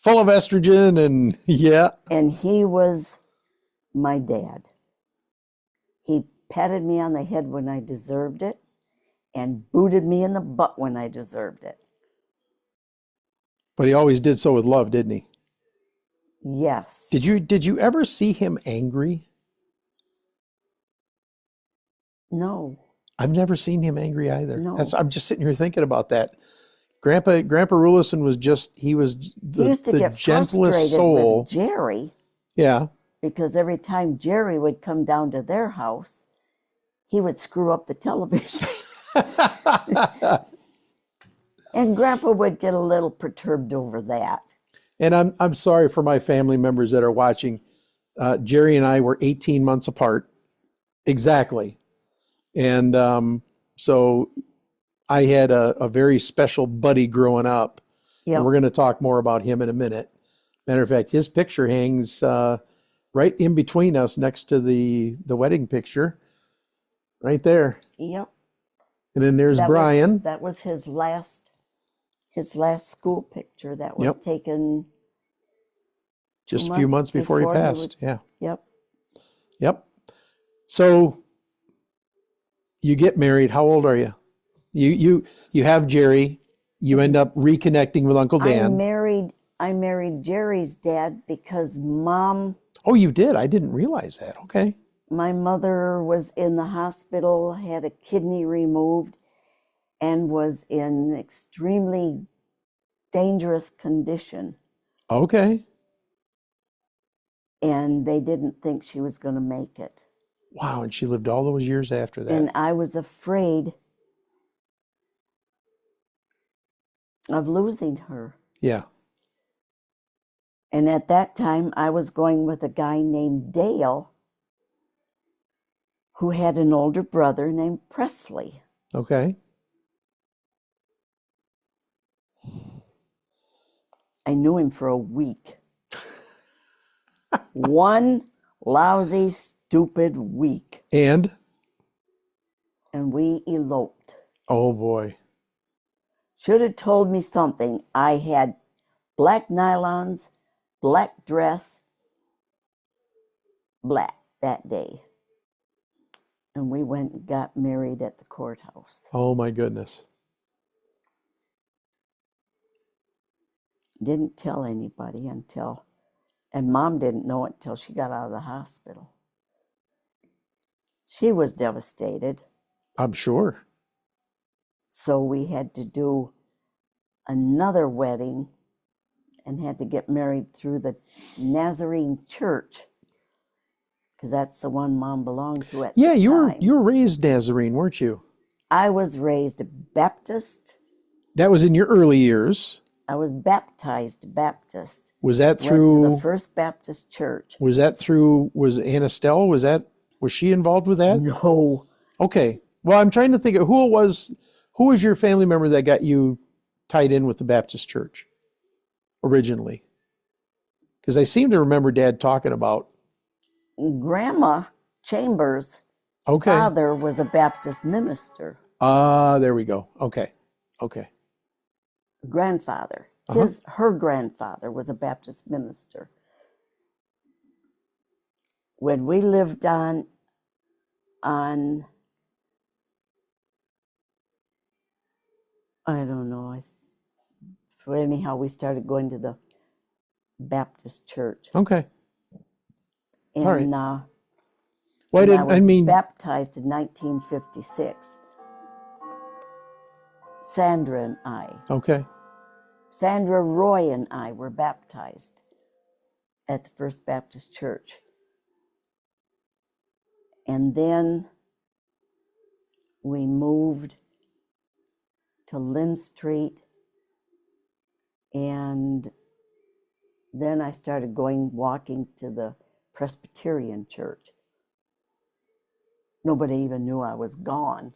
Full of estrogen and yeah. And he was my dad. He patted me on the head when I deserved it and booted me in the butt when I deserved it. But he always did so with love, didn't he? Yes. Did you ever see him angry? No. I've never seen him angry either. No. I'm just sitting here thinking about that. Grandpa Rulison was just, he was He used to the get gentlest frustrated soul. with Jerry. Yeah. because every time Jerry would come down to their house, he would screw up the television. And Grandpa would get a little perturbed over that. And I'm sorry for my family members that are watching. Jerry and I were 18 months apart. Exactly. And so I had a very special buddy growing up. Yep. And we're going to talk more about him in a minute. Matter of fact, his picture hangs right in between us next to the wedding picture. Right there. Yep. And then there's Brian. That was his last school picture that was Yep. taken Just a few months before he passed. Yeah. Yep. Yep. So you get married. How old are you? You have Jerry. You end up reconnecting with Uncle Dan. I married Jerry's dad because Mom, Oh, you did? I didn't realize that. Okay. my mother was in the hospital, had a kidney removed, and was in extremely dangerous condition. Okay. And they didn't think she was going to make it. Wow. And she lived all those years after that. And I was afraid of losing her. Yeah. And at that time, I was going with a guy named Dale, who had an older brother named Presley. Okay. I knew him for a week. One lousy, stupid week. And? And we eloped. Oh, boy. Should have told me something. I had black nylons, black dress, black that day. And we went and got married at the courthouse. Oh, my goodness. Didn't tell anybody until, and Mom didn't know it until she got out of the hospital. She was devastated. I'm sure. So we had to do another wedding and had to get married through the Nazarene church, because that's the one Mom belonged to at the time. You were raised Nazarene, weren't you? I was raised Baptist. That was in your early years. I was baptized Baptist. Was that Went to through? the First Baptist Church. Was that through? Was Anna Stell? Was she involved with that? No. Okay. Well, I'm trying to think of who it was. Who was your family member that got you tied in with the Baptist church originally? Because I seem to remember Dad talking about. Grandma Chambers' Okay. father was a Baptist minister. There we go. Okay. Okay. Grandfather. Her grandfather was a Baptist minister. When we lived on I don't know. So anyhow, we started going to the Baptist church. Okay. And, All right. Well, and I was I mean, baptized in 1956. Sandra and I. okay. Sandra, Roy, and I were baptized at the First Baptist Church. And then we moved to Lynn Street, and then I started walking to the Presbyterian church. Nobody even knew I was gone.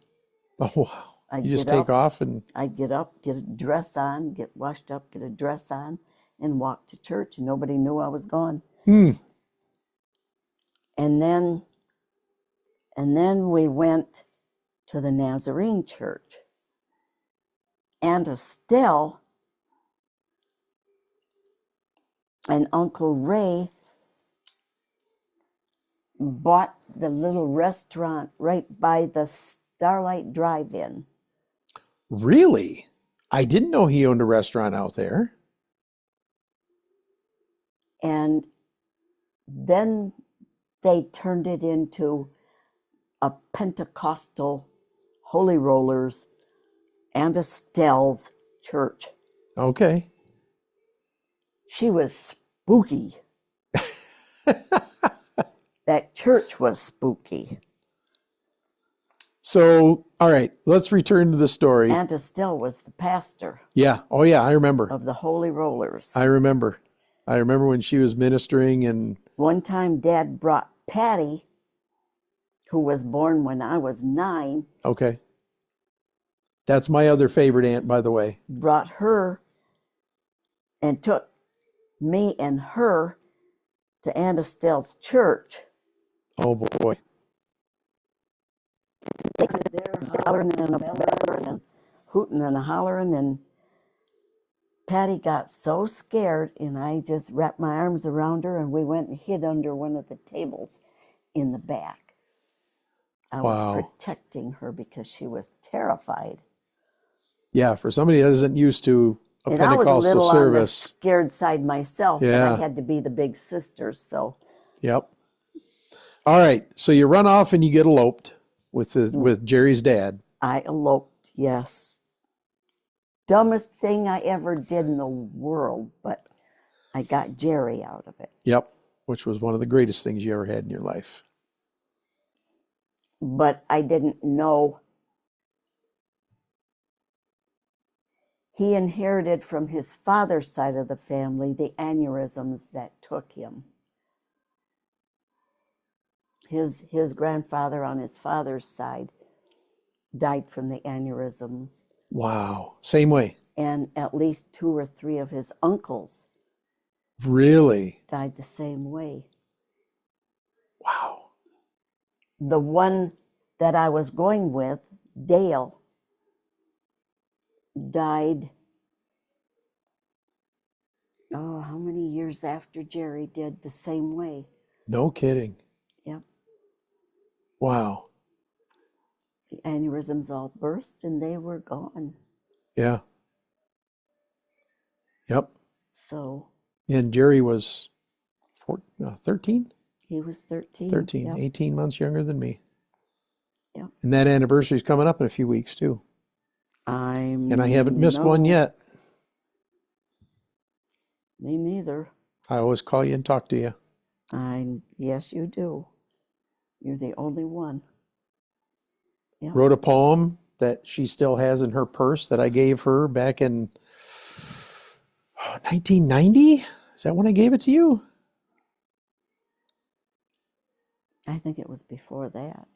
Oh, wow. I'd You just get take up, off and. I'd get up, get a dress on, get washed up, get a dress on, and walk to church, and nobody knew I was gone. And then we went to the Nazarene church. Aunt Estelle and Uncle Ray bought the little restaurant right by the Starlight Drive-In. Really? I didn't know he owned a restaurant out there. And then they turned it into a Pentecostal Holy Rollers and Estelle's church. Okay. She was spooky. that church was spooky. So, all right, let's return to the story. Aunt Estelle was the pastor Yeah. Oh, yeah, I remember. of the Holy Rollers. I remember. I remember when she was ministering and... One time, Dad brought Patty, who was born when I was 9, Okay. That's my other favorite aunt, by the way. brought her and took me and her to Aunt Estelle's church. Oh, boy. They're hollering and a bellering and hooting and a hollering, and Patty got so scared, and I just wrapped my arms around her, and we went and hid under one of the tables in the back. I Wow. was protecting her because she was terrified. Yeah, for somebody that isn't used to a And I was a Pentecostal little on the service. scared side myself, but Yeah. I had to be the big sister, so Yep. All right, so you run off and you get eloped with Jerry's dad. I eloped, yes. Dumbest thing I ever did in the world, but I got Jerry out of it. Yep, which was one of the greatest things you ever had in your life. But I didn't know. He inherited from his father's side of the family the aneurysms that took him. His grandfather on his father's side died from the aneurysms, Wow. Same way. and at least 2 or 3 of his uncles Really? died the same way. Wow. The one that I was going with, Dale, died, oh, how many years after Jerry did, the same way? No kidding. Yep. Wow. The aneurysms all burst and they were gone. Yeah. Yep. So And Jerry was 13? he was 13. 13, Yep. 18 months younger than me. Yep. And that anniversary's coming up in a few weeks too. And I haven't missed one yet. Me neither. I always call you and talk to you. Yes, you do. You're the only one. Yep. Wrote a poem that she still has in her purse that I gave her back in 1990. Is that when I gave it to you? I think it was before that.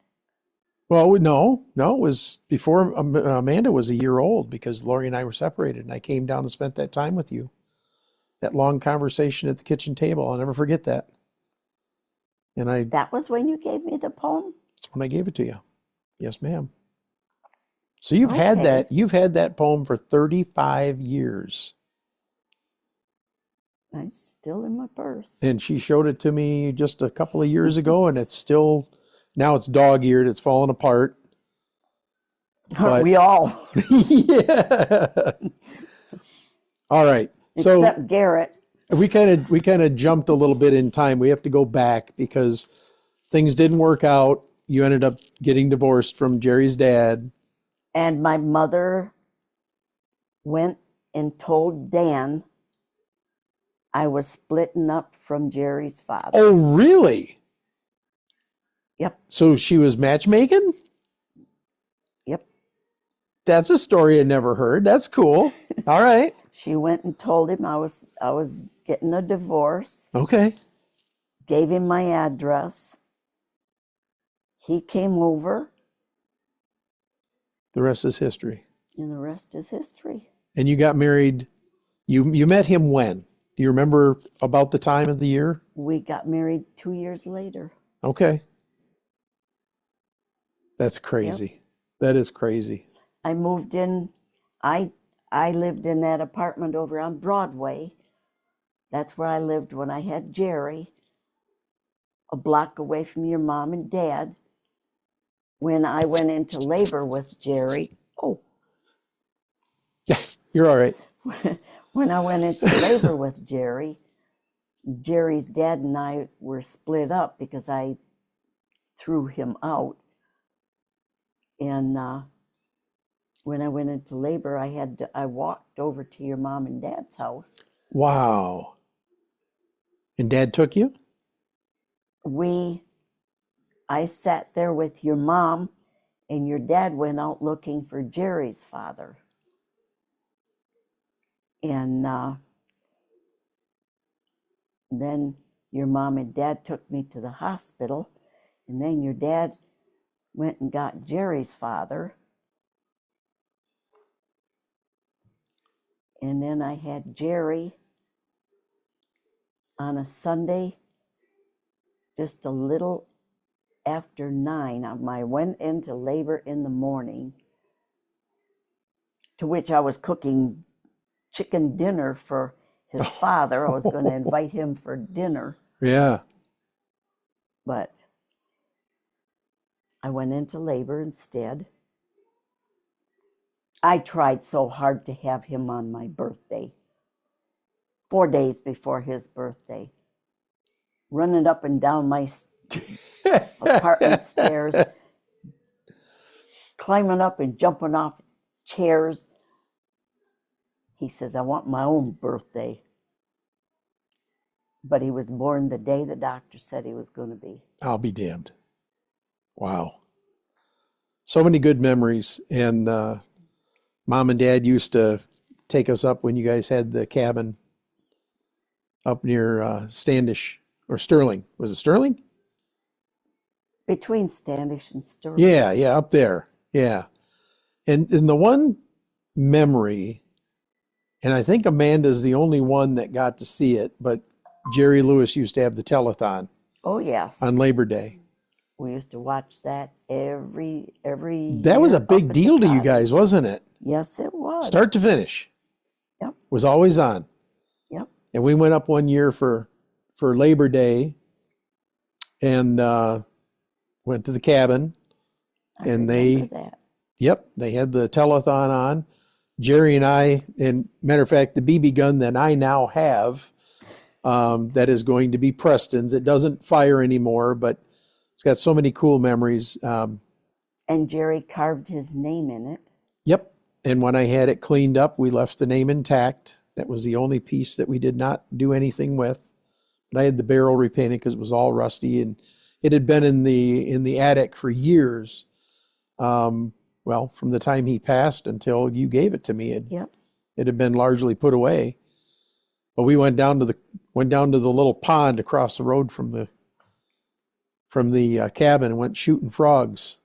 Well, no, it was before Amanda was a year old, because Lori and I were separated, and I came down and spent that time with you. That long conversation at the kitchen table. I'll never forget that. And That was when you gave me the poem? that's when I gave it to you. Yes, ma'am. So you've had that poem for 35 years. It's still in my purse. And she showed it to me just a couple of years ago, and it's still, now it's dog-eared, it's fallen apart. Aren't we all? Yeah. All right. So Except Garrett. we kind of jumped a little bit in time. We have to go back because things didn't work out. You ended up getting divorced from Jerry's dad. And my mother went and told Dan I was splitting up from Jerry's father. Oh, really? Yep. So she was matchmaking? Yep. That's a story I never heard. That's cool. All right. She went and told him I was getting a divorce, Okay. gave him my address. He came over, The rest is history. and the rest is history. And you got married. You met him when? Do you remember about the time of the year? We got married 2 years later. Okay. That's crazy. That is crazy. I moved in. I lived in that apartment over on Broadway. That's where I lived when I had Jerry, a block away from your mom and dad. When I went into labor with Jerry, You're all right. when I went into labor with Jerry, Jerry's dad and I were split up because I threw him out. And when I went into labor, I walked over to your mom and dad's house. Wow. And dad took you? We I sat there with your mom, and your dad went out looking for Jerry's father. And then your mom and dad took me to the hospital, and then your dad went and got Jerry's father. And then I had Jerry on a Sunday, just a little after 9. I went into labor in the morning, to which I was cooking chicken dinner for his father. I was going to invite him for dinner. Yeah. But I went into labor instead. I tried so hard to have him on my birthday, 4 days before his birthday, running up and down my apartment stairs, climbing up and jumping off chairs. He says, I want my own birthday. But he was born the day the doctor said he was going to be. I'll be damned. Wow. So many good memories. And Mom and Dad used to take us up when you guys had the cabin up near Standish or Sterling. Was it Sterling? Between Standish and Sterling. Yeah, up there. Yeah. And the one memory, and I think Amanda's the only one that got to see it, but Jerry Lewis used to have the telethon. Oh, yes. On Labor Day. We used to watch that every That was year a big deal to you guys, wasn't it? Yes, it was. Start to finish. Yep. Was always on. Yep. And we went up one year for Labor Day and went to the cabin. I and remember that. Yep, they had the telethon on. Jerry and I, and matter of fact, the BB gun that I now have, that is going to be Preston's. It doesn't fire anymore, but it's got so many cool memories. And Jerry carved his name in it. Yep. And when I had it cleaned up, we left the name intact. That was the only piece that we did not do anything with. But I had the barrel repainted because it was all rusty, and it had been in the attic for years. Well, from the time he passed until you gave it to me, it had been largely put away. But we went down to the little pond across the road from the cabin and went shooting frogs.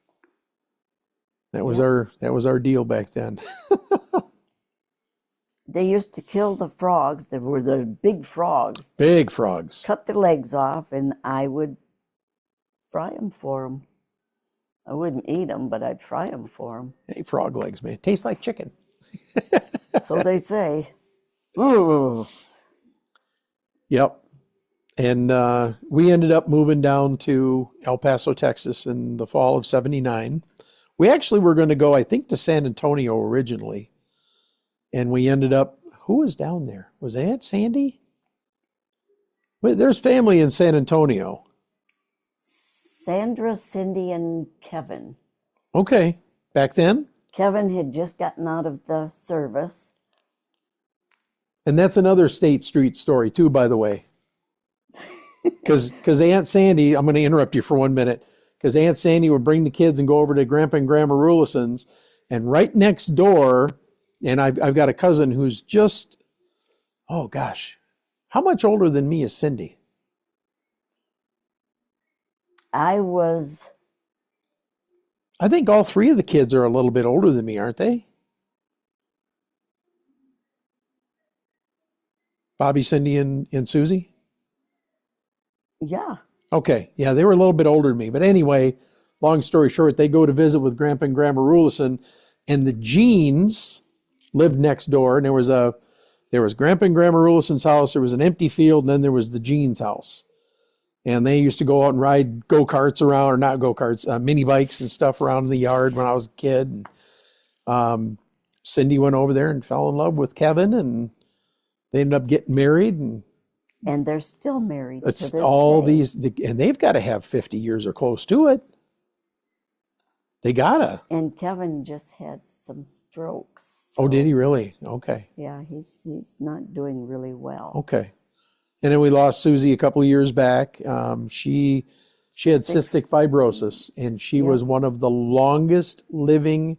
That was our deal back then. They used to kill the frogs. There were the big frogs. Big frogs. Cut their legs off, and I would fry them for them. I wouldn't eat them, but I'd fry them for them. Hey, frog legs, man. Tastes like chicken. So they say. Ooh. Yep. And we ended up moving down to El Paso, Texas in the fall of '79. We actually were going to go, I think, to San Antonio originally. And we ended up, who was down there? Was it Aunt Sandy? Wait, there's family in San Antonio. Sandra, Cindy, and Kevin. Okay. Back then? Kevin had just gotten out of the service. And that's another State Street story too, by the way. Because Aunt Sandy, I'm going to interrupt you for 1 minute, because Aunt Sandy would bring the kids and go over to Grandpa and Grandma Rulison's, and right next door, and I've got a cousin who's just, oh gosh, how much older than me is Cindy? I think all three of the kids are a little bit older than me, aren't they? Bobby, Cindy, and Susie? Yeah. Okay. Yeah, they were a little bit older than me. But anyway, long story short, they go to visit with Grandpa and Grandma Rulison, and the Jeans lived next door. And there was Grandpa and Grandma Rulison's house, there was an empty field, and then there was the Jeans' house. And they used to go out and ride go-karts around, or not go-karts, mini bikes and stuff around in the yard when I was a kid. And Cindy went over there and fell in love with Kevin, and they ended up getting married. And they're still married. It's to this all day. these, and they've got to have 50 years or close to it. They gotta. And Kevin just had some strokes. Oh, did he really? Okay. Yeah, he's not doing really well. Okay. And then we lost Susie a couple of years back. She She had cystic fibrosis, and she Yep. was one of the longest living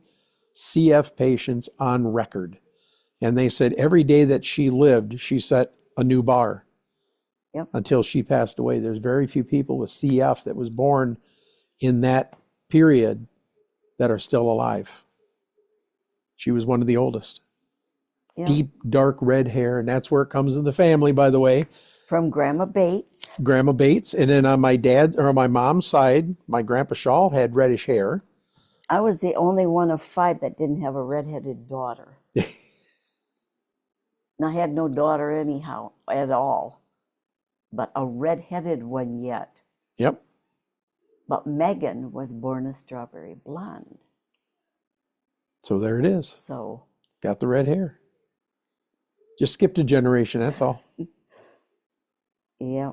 CF patients on record. And they said every day that she lived, she set a new bar. Yep. Until she passed away. There's very few people with CF that was born in that period that are still alive. She was one of the oldest. Yep. Deep, dark red hair, and that's where it comes in the family, by the way. From Grandma Bates. Grandma Bates, and then on my dad or on my mom's side, my grandpa Shaw had reddish hair. I was the only one of 5 that didn't have a redheaded daughter. And I had no daughter anyhow at all, but a redheaded one yet. Yep. But Megan was born a strawberry blonde. So there it is. So, Got the red hair. Just skipped a generation, that's all. yeah,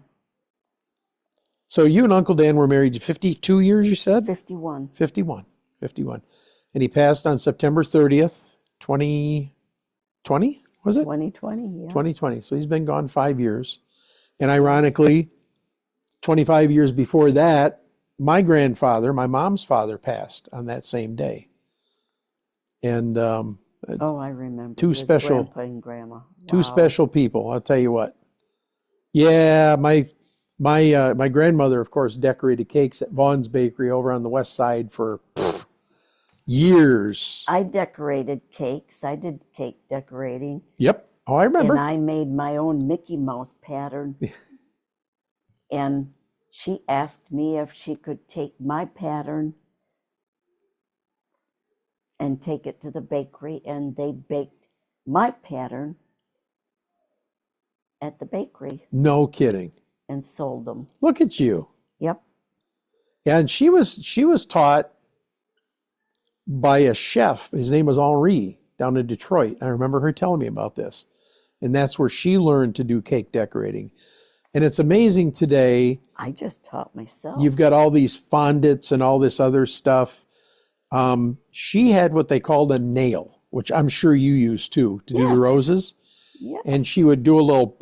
So you and Uncle Dan were married 52 years, you said? 51. 51. And he passed on September 30th, 2020, was it? 2020, yeah. 2020. So he's been gone 5 years. And ironically, 25 years before that, my grandfather, my mom's father, passed on that same day. And Oh, I remember. Two with special- Grandpa and Grandma. two Wow. special people, I'll tell you what. Yeah, my grandmother, of course, decorated cakes at Vaughn's Bakery over on the west side for years. I decorated cakes. I did cake decorating. Yep. Oh, I remember. And I made my own Mickey Mouse pattern. And she asked me if she could take my pattern and take it to the bakery, and they baked my pattern at the bakery No kidding. and sold them. Look at you. Yep. Yeah, and she was taught by a chef. His name was Henri down in Detroit. I remember her telling me about this. And that's where she learned to do cake decorating. And it's amazing today. I just taught myself. You've got all these fondants and all this other stuff. She had what they called a nail, which I'm sure you used too, to do the Yes. roses. Yes. And she would do a little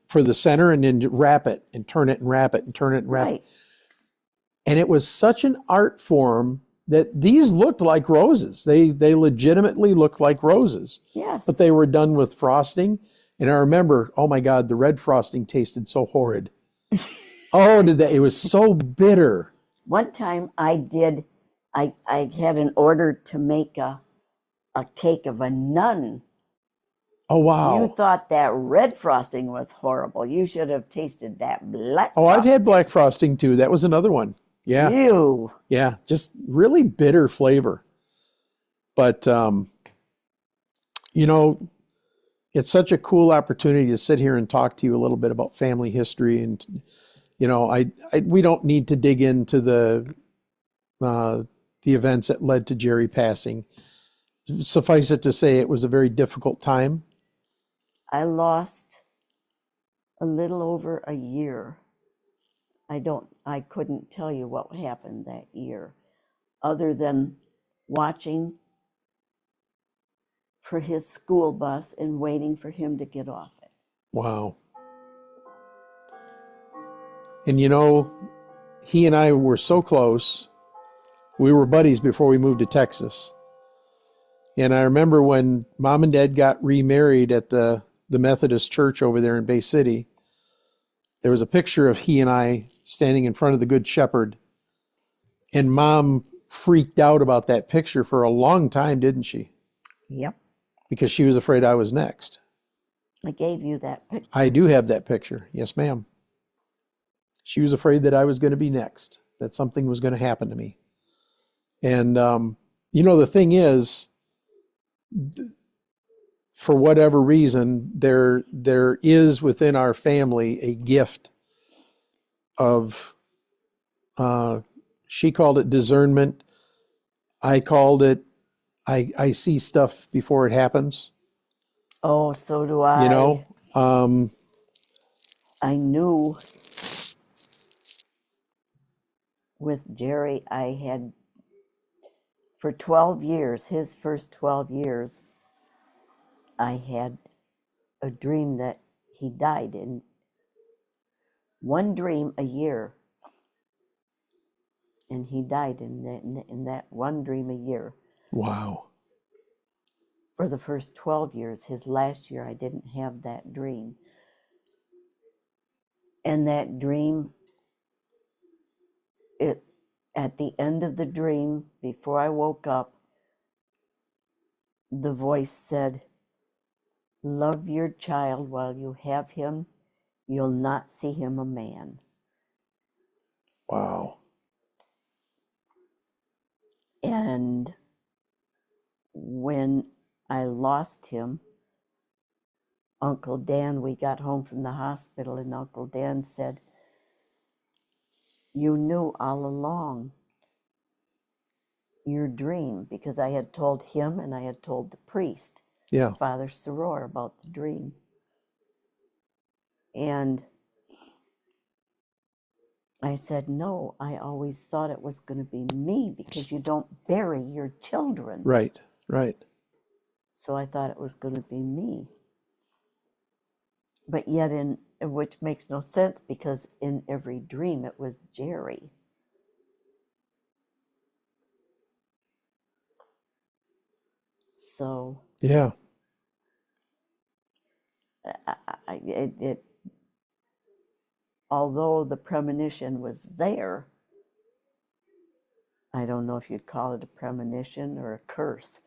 for the center and then wrap it and turn it and wrap it and turn it and wrap it. Right. And it was such an art form that these looked like roses. They legitimately looked like roses, Yes. but they were done with frosting. And I remember, oh my God, the red frosting tasted so horrid. Oh, it was so bitter. One time I had an order to make a cake of a nun. Oh, wow. You thought that red frosting was horrible. You should have tasted that black Oh, I've had frosting. black frosting too. That was another one. Yeah. Ew. Yeah. Just really bitter flavor. But, it's such a cool opportunity to sit here and talk to you a little bit about family history. And, we don't need to dig into the events that led to Jerry passing. Suffice it to say, it was a very difficult time. I lost a little over a year. I couldn't tell you what happened that year, other than watching for his school bus and waiting for him to get off it. Wow. And he and I were so close. We were buddies before we moved to Texas. And I remember when Mom and Dad got remarried at the Methodist church over there in Bay City, there was a picture of he and I standing in front of the Good Shepherd. And Mom freaked out about that picture for a long time, didn't she? Yep. Because she was afraid I was next. I gave you that picture. I do have that picture. Yes, ma'am. She was afraid that I was going to be next, that something was going to happen to me. And, the thing is, for whatever reason, there is within our family a gift of, she called it discernment. I called it, I see stuff before it happens. Oh, so do I. I knew with Jerry, I had, for 12 years, his first 12 years, I had a dream that he died in one dream a year. And he died in that one dream a year. Wow. For the first 12 years, his last year, I didn't have that dream. And that dream, at the end of the dream, before I woke up, the voice said, "Love your child while you have him. You'll not see him a man." Wow. And when I lost him, Uncle Dan, we got home from the hospital, and Uncle Dan said, "You knew all along your dream," because I had told him and I had told the priest, Yeah. Father Soror, about the dream. And I said, "No, I always thought it was going to be me because you don't bury your children." Right. Right. So I thought it was going to be me. But yet, which makes no sense because in every dream it was Jerry. So Yeah. although the premonition was there, I don't know if you'd call it a premonition or a curse.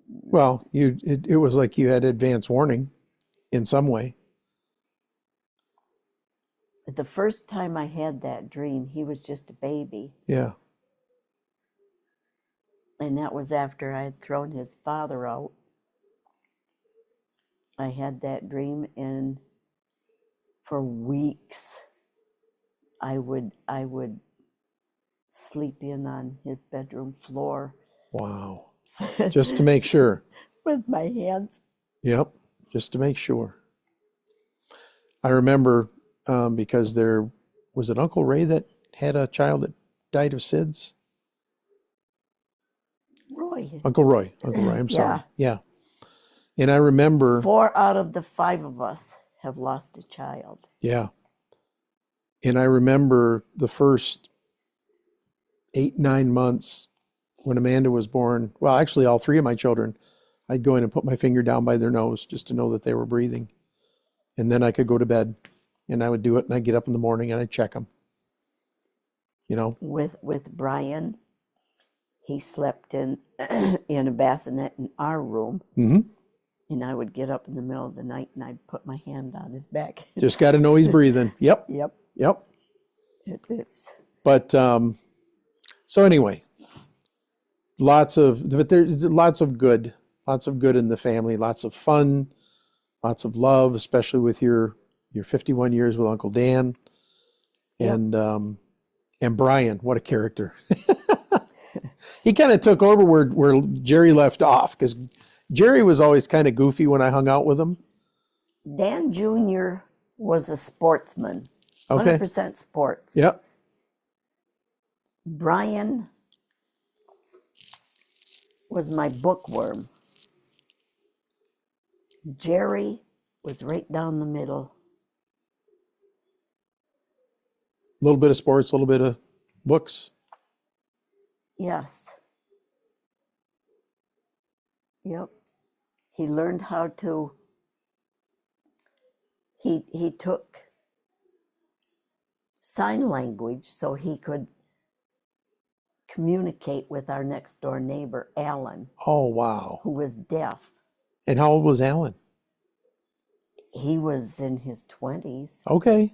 Well, it was like you had advance warning in some way. The first time I had that dream, he was just a baby. Yeah. And that was after I had thrown his father out. I had that dream, and for weeks I would sleep in on his bedroom floor. Wow. Just to make sure. With my hands. Yep. Just to make sure. I remember because there was an Uncle Ray that had a child that died of SIDS. Roy. Uncle Roy. I'm sorry. Yeah. And I remember. 4 out of the 5 of us have lost a child. Yeah. And I remember the first 8, 9 months when Amanda was born. Well, actually, all 3 of my children, I'd go in and put my finger down by their nose just to know that they were breathing. And then I could go to bed, and I would do it, and I'd get up in the morning and I'd check them. You know? With Brian, he slept in a bassinet in our room. Mm-hmm. And I would get up in the middle of the night and I'd put my hand on his back. Just got to know he's breathing. Yep. Yep. It's But so anyway, but there's lots of good in the family, lots of fun, lots of love, especially with your 51 years with Uncle Dan. And Brian, what a character. He kind of took over where Jerry left off, because Jerry was always kind of goofy when I hung out with him. Dan Jr. was a sportsman. Okay. 100% sports. Yep. Brian was my bookworm. Jerry was right down the middle. A little bit of sports, a little bit of books. Yes. Yep. He learned how to, he took sign language so he could communicate with our next door neighbor, Alan. Oh, wow. Who was deaf. And how old was Alan? He was in his 20s. Okay.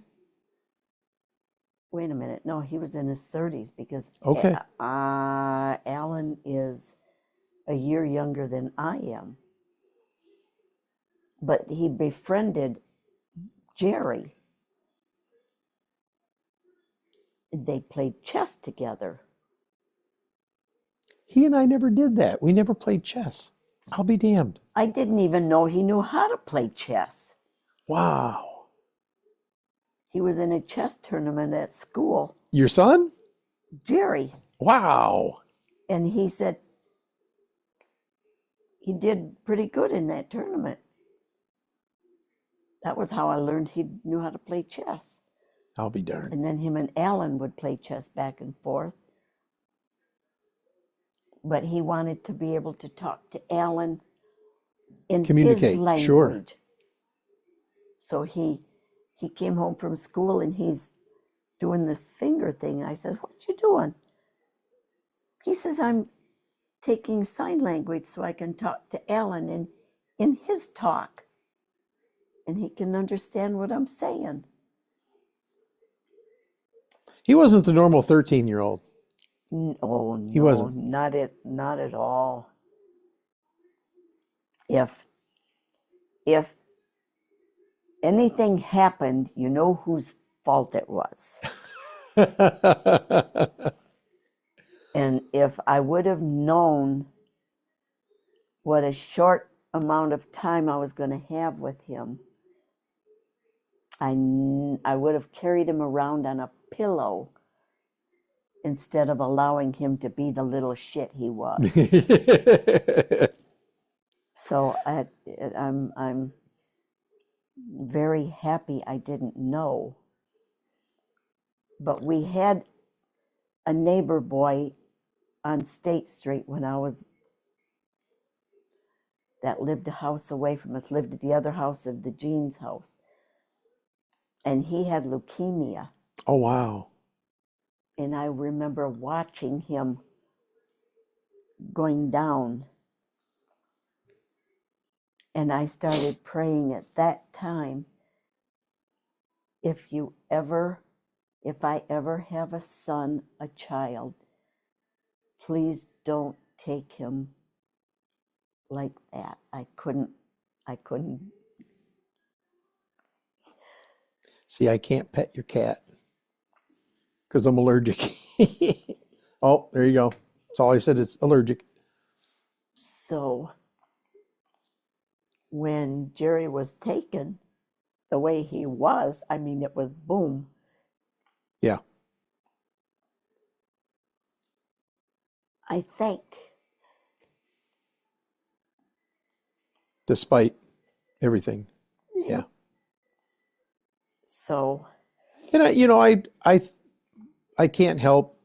Wait a minute. No, he was in his 30s because Okay. Alan is a year younger than I am. But he befriended Jerry. They played chess together. He and I never did that. We never played chess. I'll be damned. I didn't even know he knew how to play chess. Wow. He was in a chess tournament at school. Your son? Jerry. Wow. And he said he did pretty good in that tournament. That was how I learned he knew how to play chess. I'll be darned. And then him and Alan would play chess back and forth. But he wanted to be able to talk to Alan in his Communicate, language. sure. So he came home from school and he's doing this finger thing. I said, "What you doing?" He says, "I'm taking sign language so I can talk to Alan in his talk. And he can understand what I'm saying." He wasn't the normal 13-year-old. Oh, no, He wasn't. not at all. If anything happened, you know whose fault it was. And if I would have known what a short amount of time I was going to have with him, I would have carried him around on a pillow instead of allowing him to be the little shit he was. So I'm very happy I didn't know. But we had a neighbor boy on State Street that lived a house away from us, lived at the other house of the Jean's house. And he had leukemia. Oh, wow. And I remember watching him going down. And I started praying at that time, if I ever have a son, a child, please don't take him like that. I couldn't. See, I can't pet your cat because I'm allergic. Oh, there you go. That's all I said, it's allergic. So when Jerry was taken the way he was, I mean, it was boom. Yeah. I thanked. Despite everything. Yeah. So. And I can't help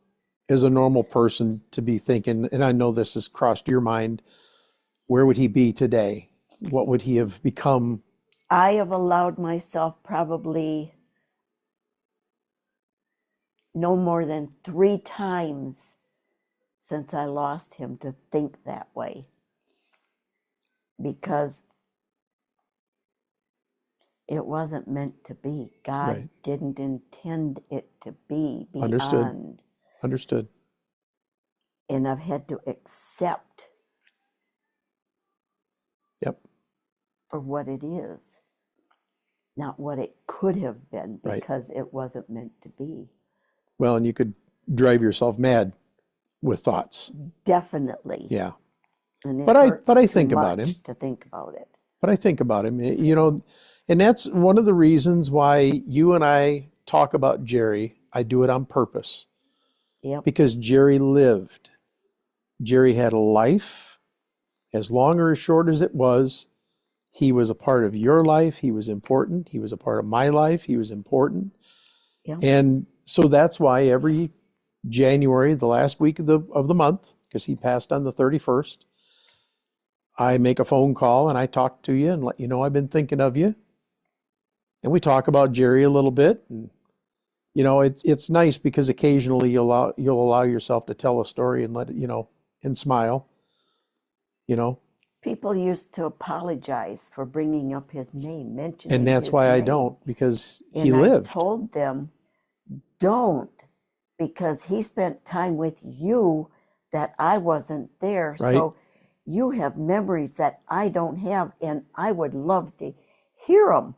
as a normal person to be thinking, and I know this has crossed your mind, where would he be today? What would he have become? I have allowed myself probably no more than 3 times since I lost him to think that way. Because it wasn't meant to be. God Right. didn't intend it to be beyond. Understood. And I've had to accept Yep. for what it is, not what it could have been, Right. because it wasn't meant to be. Well, and you could drive yourself mad with thoughts. Definitely. Yeah. And it But I hurts think too about him. much to think about it. But I think about him, and that's one of the reasons why you and I talk about Jerry. I do it on purpose. Yep. Because Jerry lived. Jerry had a life, as long or as short as it was. He was a part of your life. He was important. He was a part of my life. He was important. Yeah. And so that's why every January, the last week of the month, because he passed on the 31st, I make a phone call and I talk to you and let you know I've been thinking of you. And we talk about Jerry a little bit. And, it's nice because occasionally you'll allow yourself to tell a story and let it, and smile, People used to apologize for bringing up his name, mentioning And that's his why I name. don't, because And he lived. I told them, don't, because he spent time with you that I wasn't there. Right. So you have memories that I don't have, and I would love to hear them.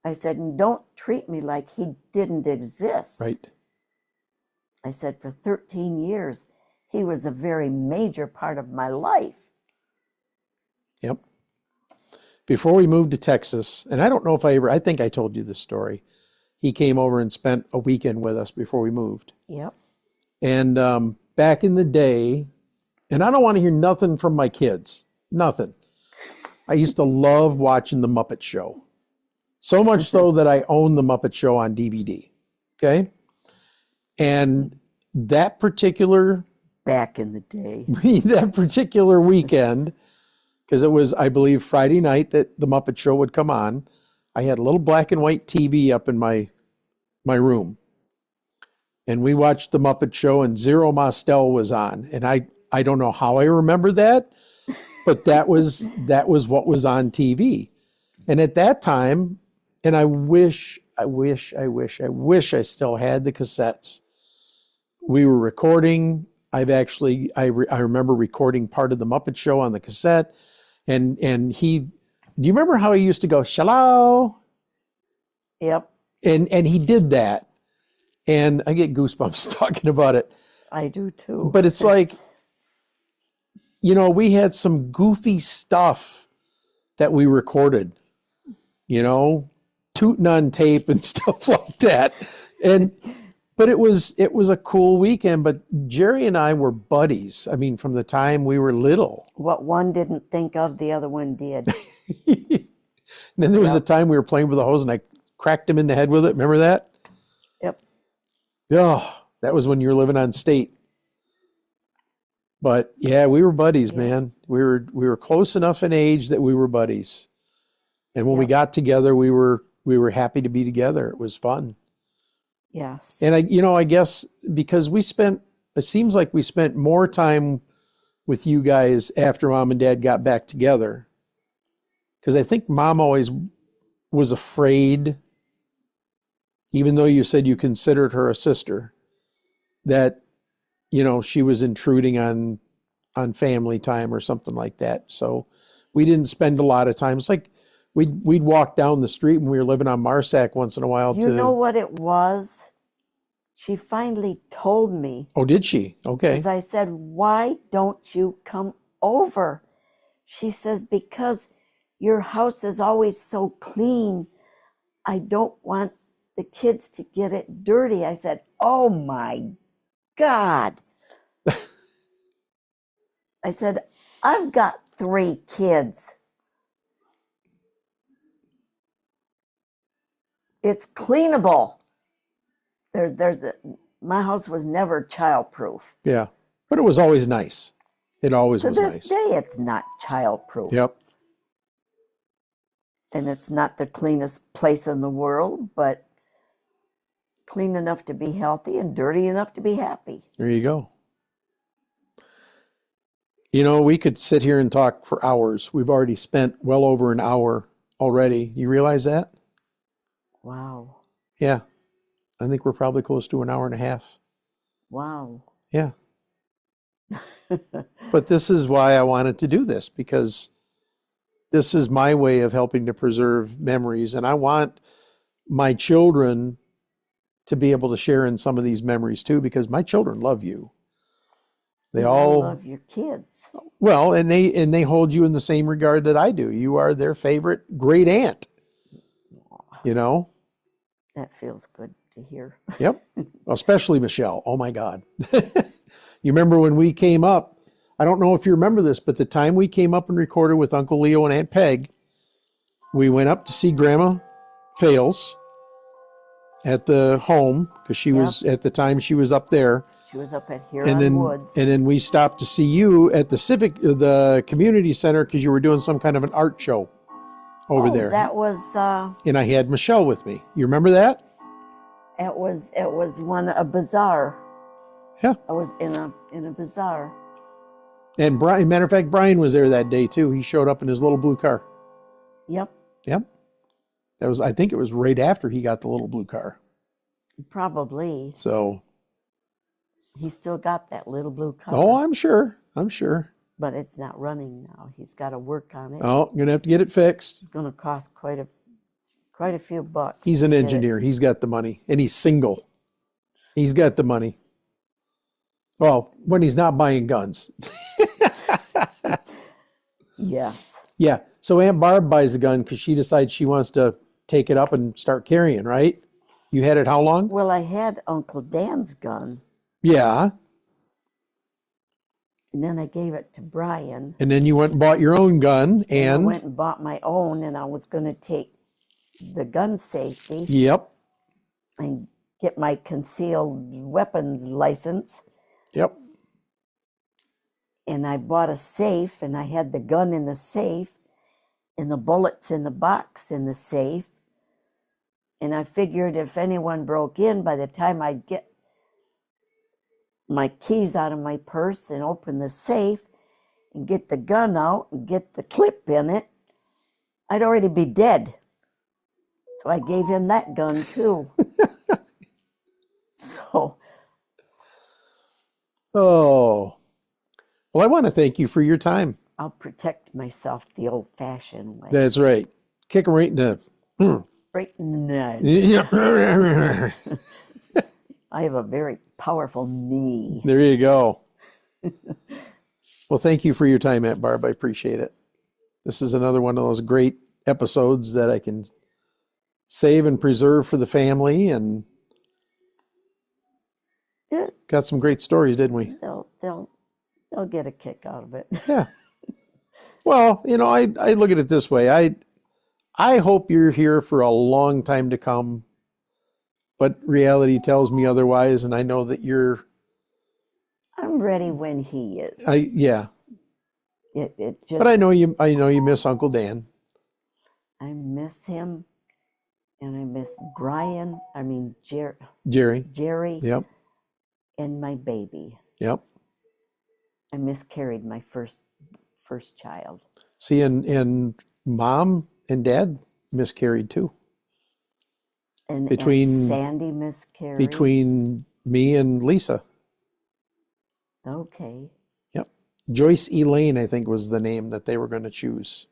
I said, and don't treat me like he didn't exist. Right. I said, for 13 years, he was a very major part of my life. Yep. Before we moved to Texas, and I don't know if I think I told you this story. He came over and spent a weekend with us before we moved. Yep. And back in the day, and I don't want to hear nothing from my kids, nothing. I used to love watching the Muppet Show. So much so that I own the Muppet Show on DVD. Okay. And that particular Back in the day. that particular weekend, because it was, I believe, Friday night that the Muppet Show would come on, I had a little black and white TV up in my room. And we watched the Muppet Show and Zero Mostel was on. And I don't know how I remember that, but that was what was on TV. And at that time, and I wish I still had the cassettes. We were recording. I remember recording part of the Muppet Show on the cassette. And do you remember how he used to go, "Shallow"? Yep. And he did that. And I get goosebumps talking about it. I do too. But it's like, we had some goofy stuff that we recorded, tooting on tape and stuff like that. But it was a cool weekend. But Jerry and I were buddies. I mean, from the time we were little. What one didn't think of, the other one did. And then there was a time we were playing with a hose and I cracked him in the head with it. Remember that? Yep. Oh, that was when you were living on State. But yeah, we were buddies, man. We were close enough in age that we were buddies. And when we got together, we were happy to be together. It was fun. Yes. And I guess because it seems like we spent more time with you guys after Mom and Dad got back together. Because I think Mom always was afraid, even though you said you considered her a sister, that, she was intruding on family time or something like that. So we didn't spend a lot of time. It's like we'd walk down the street when we were living on Marsac once in a while. You know what it was? She finally told me. Oh, did she? Okay. Because I said, "Why don't you come over?" She says, "Because your house is always so clean. I don't want the kids to get it dirty." I said, "Oh my God." I said, "I've got 3 kids. It's cleanable." My house was never childproof. Yeah. But it was always nice. It always was nice. To this day, it's not childproof. Yep. And it's not the cleanest place in the world, but clean enough to be healthy and dirty enough to be happy. There you go. We could sit here and talk for hours. We've already spent well over an hour already. You realize that? Wow. Yeah. I think we're probably close to an hour and a half. Wow. Yeah. But this is why I wanted to do this, because this is my way of helping to preserve memories. And I want my children to be able to share in some of these memories too, because my children love you. They all love your kids. Well, and they hold you in the same regard that I do. You are their favorite great aunt. That feels good to hear. Yep. Especially Michelle. Oh my God. You remember when we came up, I don't know if you remember this, but the time we came up and recorded with Uncle Leo and Aunt Peg, we went up to see Grandma Fales at the home, because she was, at the time she was up there. She was up at Huron Woods. And then we stopped to see you at the community center, because you were doing some kind of an art show over there. That was and I had Michelle with me. You remember that? It was a bazaar. Yeah. I was in a bazaar. And Brian, matter of fact, Brian was there that day too. He showed up in his little blue car. Yep. Yep. I think it was right after he got the little blue car. Probably. So. He still got that little blue car. Oh, I'm sure. But it's not running now. He's got to work on it. Oh, you're going to have to get it fixed. It's going to cost quite a few bucks. He's an engineer. He's got the money. And he's single. He's got the money. Well, when he's not buying guns. Yes. Yeah. So Aunt Barb buys a gun because she decides she wants to take it up and start carrying, right? You had it how long? Well, I had Uncle Dan's gun. Yeah. And then I gave it to Brian. And then you went and bought your own gun. And I went and bought my own, and I was going to take the gun safety Yep. and get my concealed weapons license. Yep. And I bought a safe, and I had the gun in the safe and the bullets in the box in the safe. And I figured if anyone broke in, by the time I'd get my keys out of my purse and open the safe and get the gun out and get the clip in it, I'd already be dead. So I gave him that gun too. So, Oh, well, I want to thank you for your time. I'll protect myself the old-fashioned way. That's right. Kick 'em right in the. Right now. There I have a very powerful knee. you go. Well, thank you for your time, Aunt Barb. I appreciate it. This is another one of those great episodes that I can save and preserve for the family, and Yeah, got some great stories, didn't we? they'll get a kick out of it. Yeah. Well, I look at it this way. I hope you're here for a long time to come, but reality tells me otherwise, and I know that you're. I'm ready when he is. Yeah. It just. But I know you miss Uncle Dan. I miss him, and I miss Brian. I mean Jerry. Jerry. Yep. And my baby. Yep. I miscarried my first child. See, and Mom and Dad miscarried too. And Between Sandy miscarried. Between me and Lisa. Okay. Yep. Joyce Elaine, I think, was the name that they were going to choose.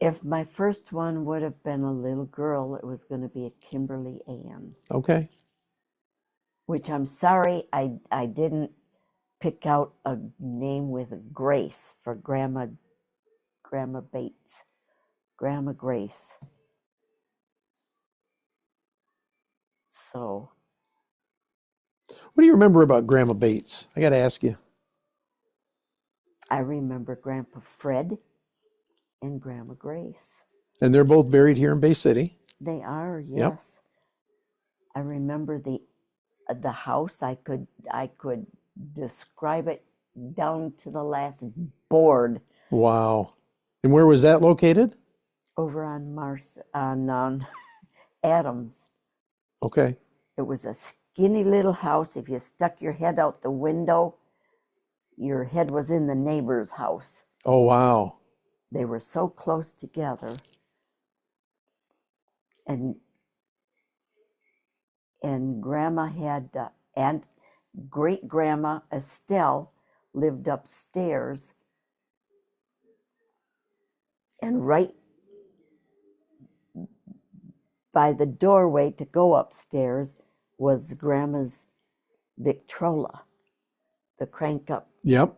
If my first one would have been a little girl, it was going to be a Kimberly Ann. Okay. Which I'm sorry I didn't pick out a name with Grace for Grandma Bates. Grandma Grace. So. What do you remember about Grandma Bates? I got to ask you. I remember Grandpa Fred and Grandma Grace. And they're both buried here in Bay City. They are, yes. Yep. I remember the house. I could describe it down to the last board. Wow. And where was that located? Over on Adams. Okay. It was a skinny little house. If you stuck your head out the window, your head was in the neighbor's house. Oh, wow. They were so close together. And Grandma had, and great-grandma Estelle lived upstairs. And right by the doorway to go upstairs was Grandma's Victrola, the crank-up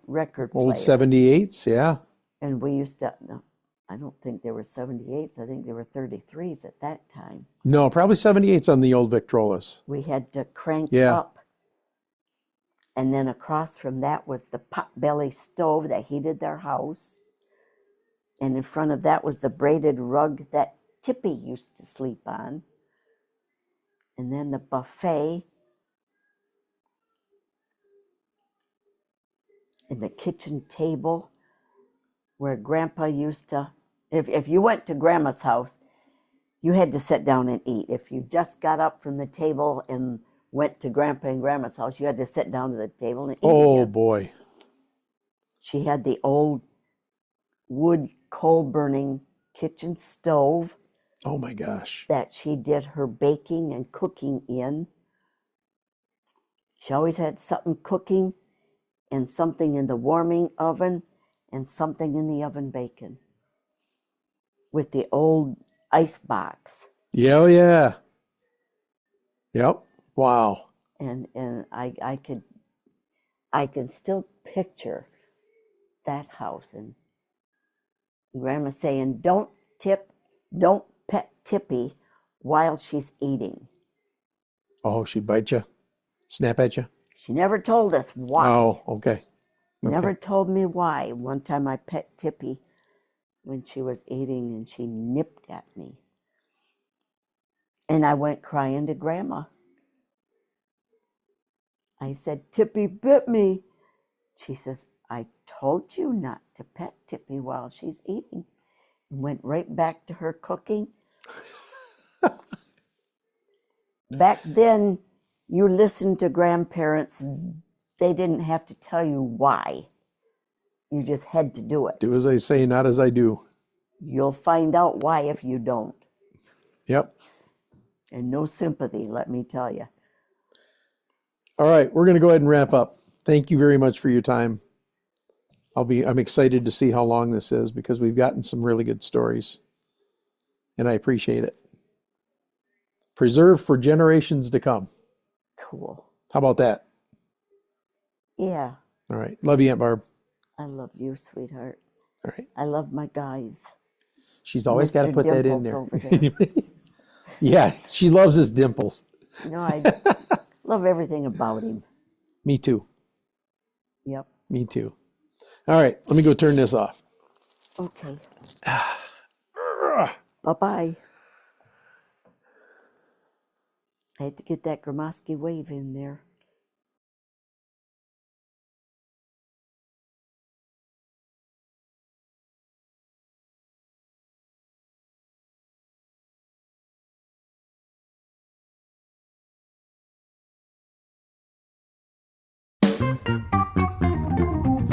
record player. Old 78s, yeah. And we used to, no, I don't think they were 78s. I think they were 33s at that time. No, probably 78s on the old Victrolas. We had to crank Yeah. up. And then across from that was the potbelly stove that heated their house. And in front of that was the braided rug that Tippy used to sleep on. And then the buffet. And the kitchen table where Grandpa used to, if you went to Grandma's house, you had to sit down and eat. If you just got up from the table and went to Grandpa and Grandma's house, you had to sit down to the table and eat Oh, again. boy. She had the old wood coal-burning kitchen stove. Oh, my gosh. That she did her baking and cooking in. She always had something cooking and something in the warming oven and something in the oven baking with the old ice box. Yeah, oh, yeah. Yep. Wow. And I can still picture that house and Grandma saying, don't pet Tippy while she's eating. Oh, she'd bite you? Snap at you? She never told us why. Oh, okay. Never told me why. One time I pet Tippy when she was eating and she nipped at me. And I went crying to Grandma. I said, Tippy bit me. She says, I told you not to pet Tippy while she's eating. And went right back to her cooking. Back then, you listened to grandparents. They didn't have to tell you why. You just had to do it. Do as I say, not as I do. You'll find out why if you don't. Yep. And no sympathy, let me tell you. All right, we're going to go ahead and wrap up. Thank you very much for your time. I'm excited to see how long this is because we've gotten some really good stories. And I appreciate it. Preserved for generations to come. Cool. How about that? Yeah. All right. Love you, Aunt Barb. I love you, sweetheart. All right. I love my guys. She's always got to Mr. put that in Dimples there. over there. Yeah, she loves his dimples. No, I love everything about him. Me too. Yep. Me too. All right, let me go turn this off. Okay. Bye-bye. I had to get that Gramoski wave in there.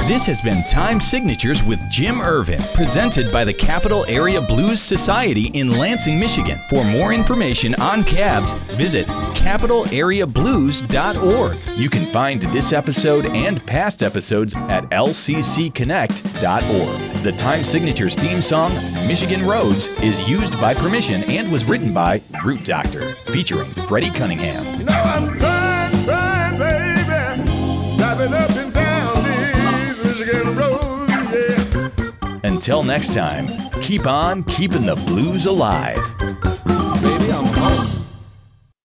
This has been Time Signatures with Jim Irvin, presented by the Capital Area Blues Society in Lansing, Michigan. For more information on cabs, visit capitalareablues.org. You can find this episode and past episodes at lccconnect.org. The Time Signatures theme song, Michigan Roads, is used by permission and was written by Root Doctor, featuring Freddie Cunningham. You know I'm trying, baby, driving up and down these Michigan roads, yeah. Until next time, keep on keeping the blues alive. Baby, I'm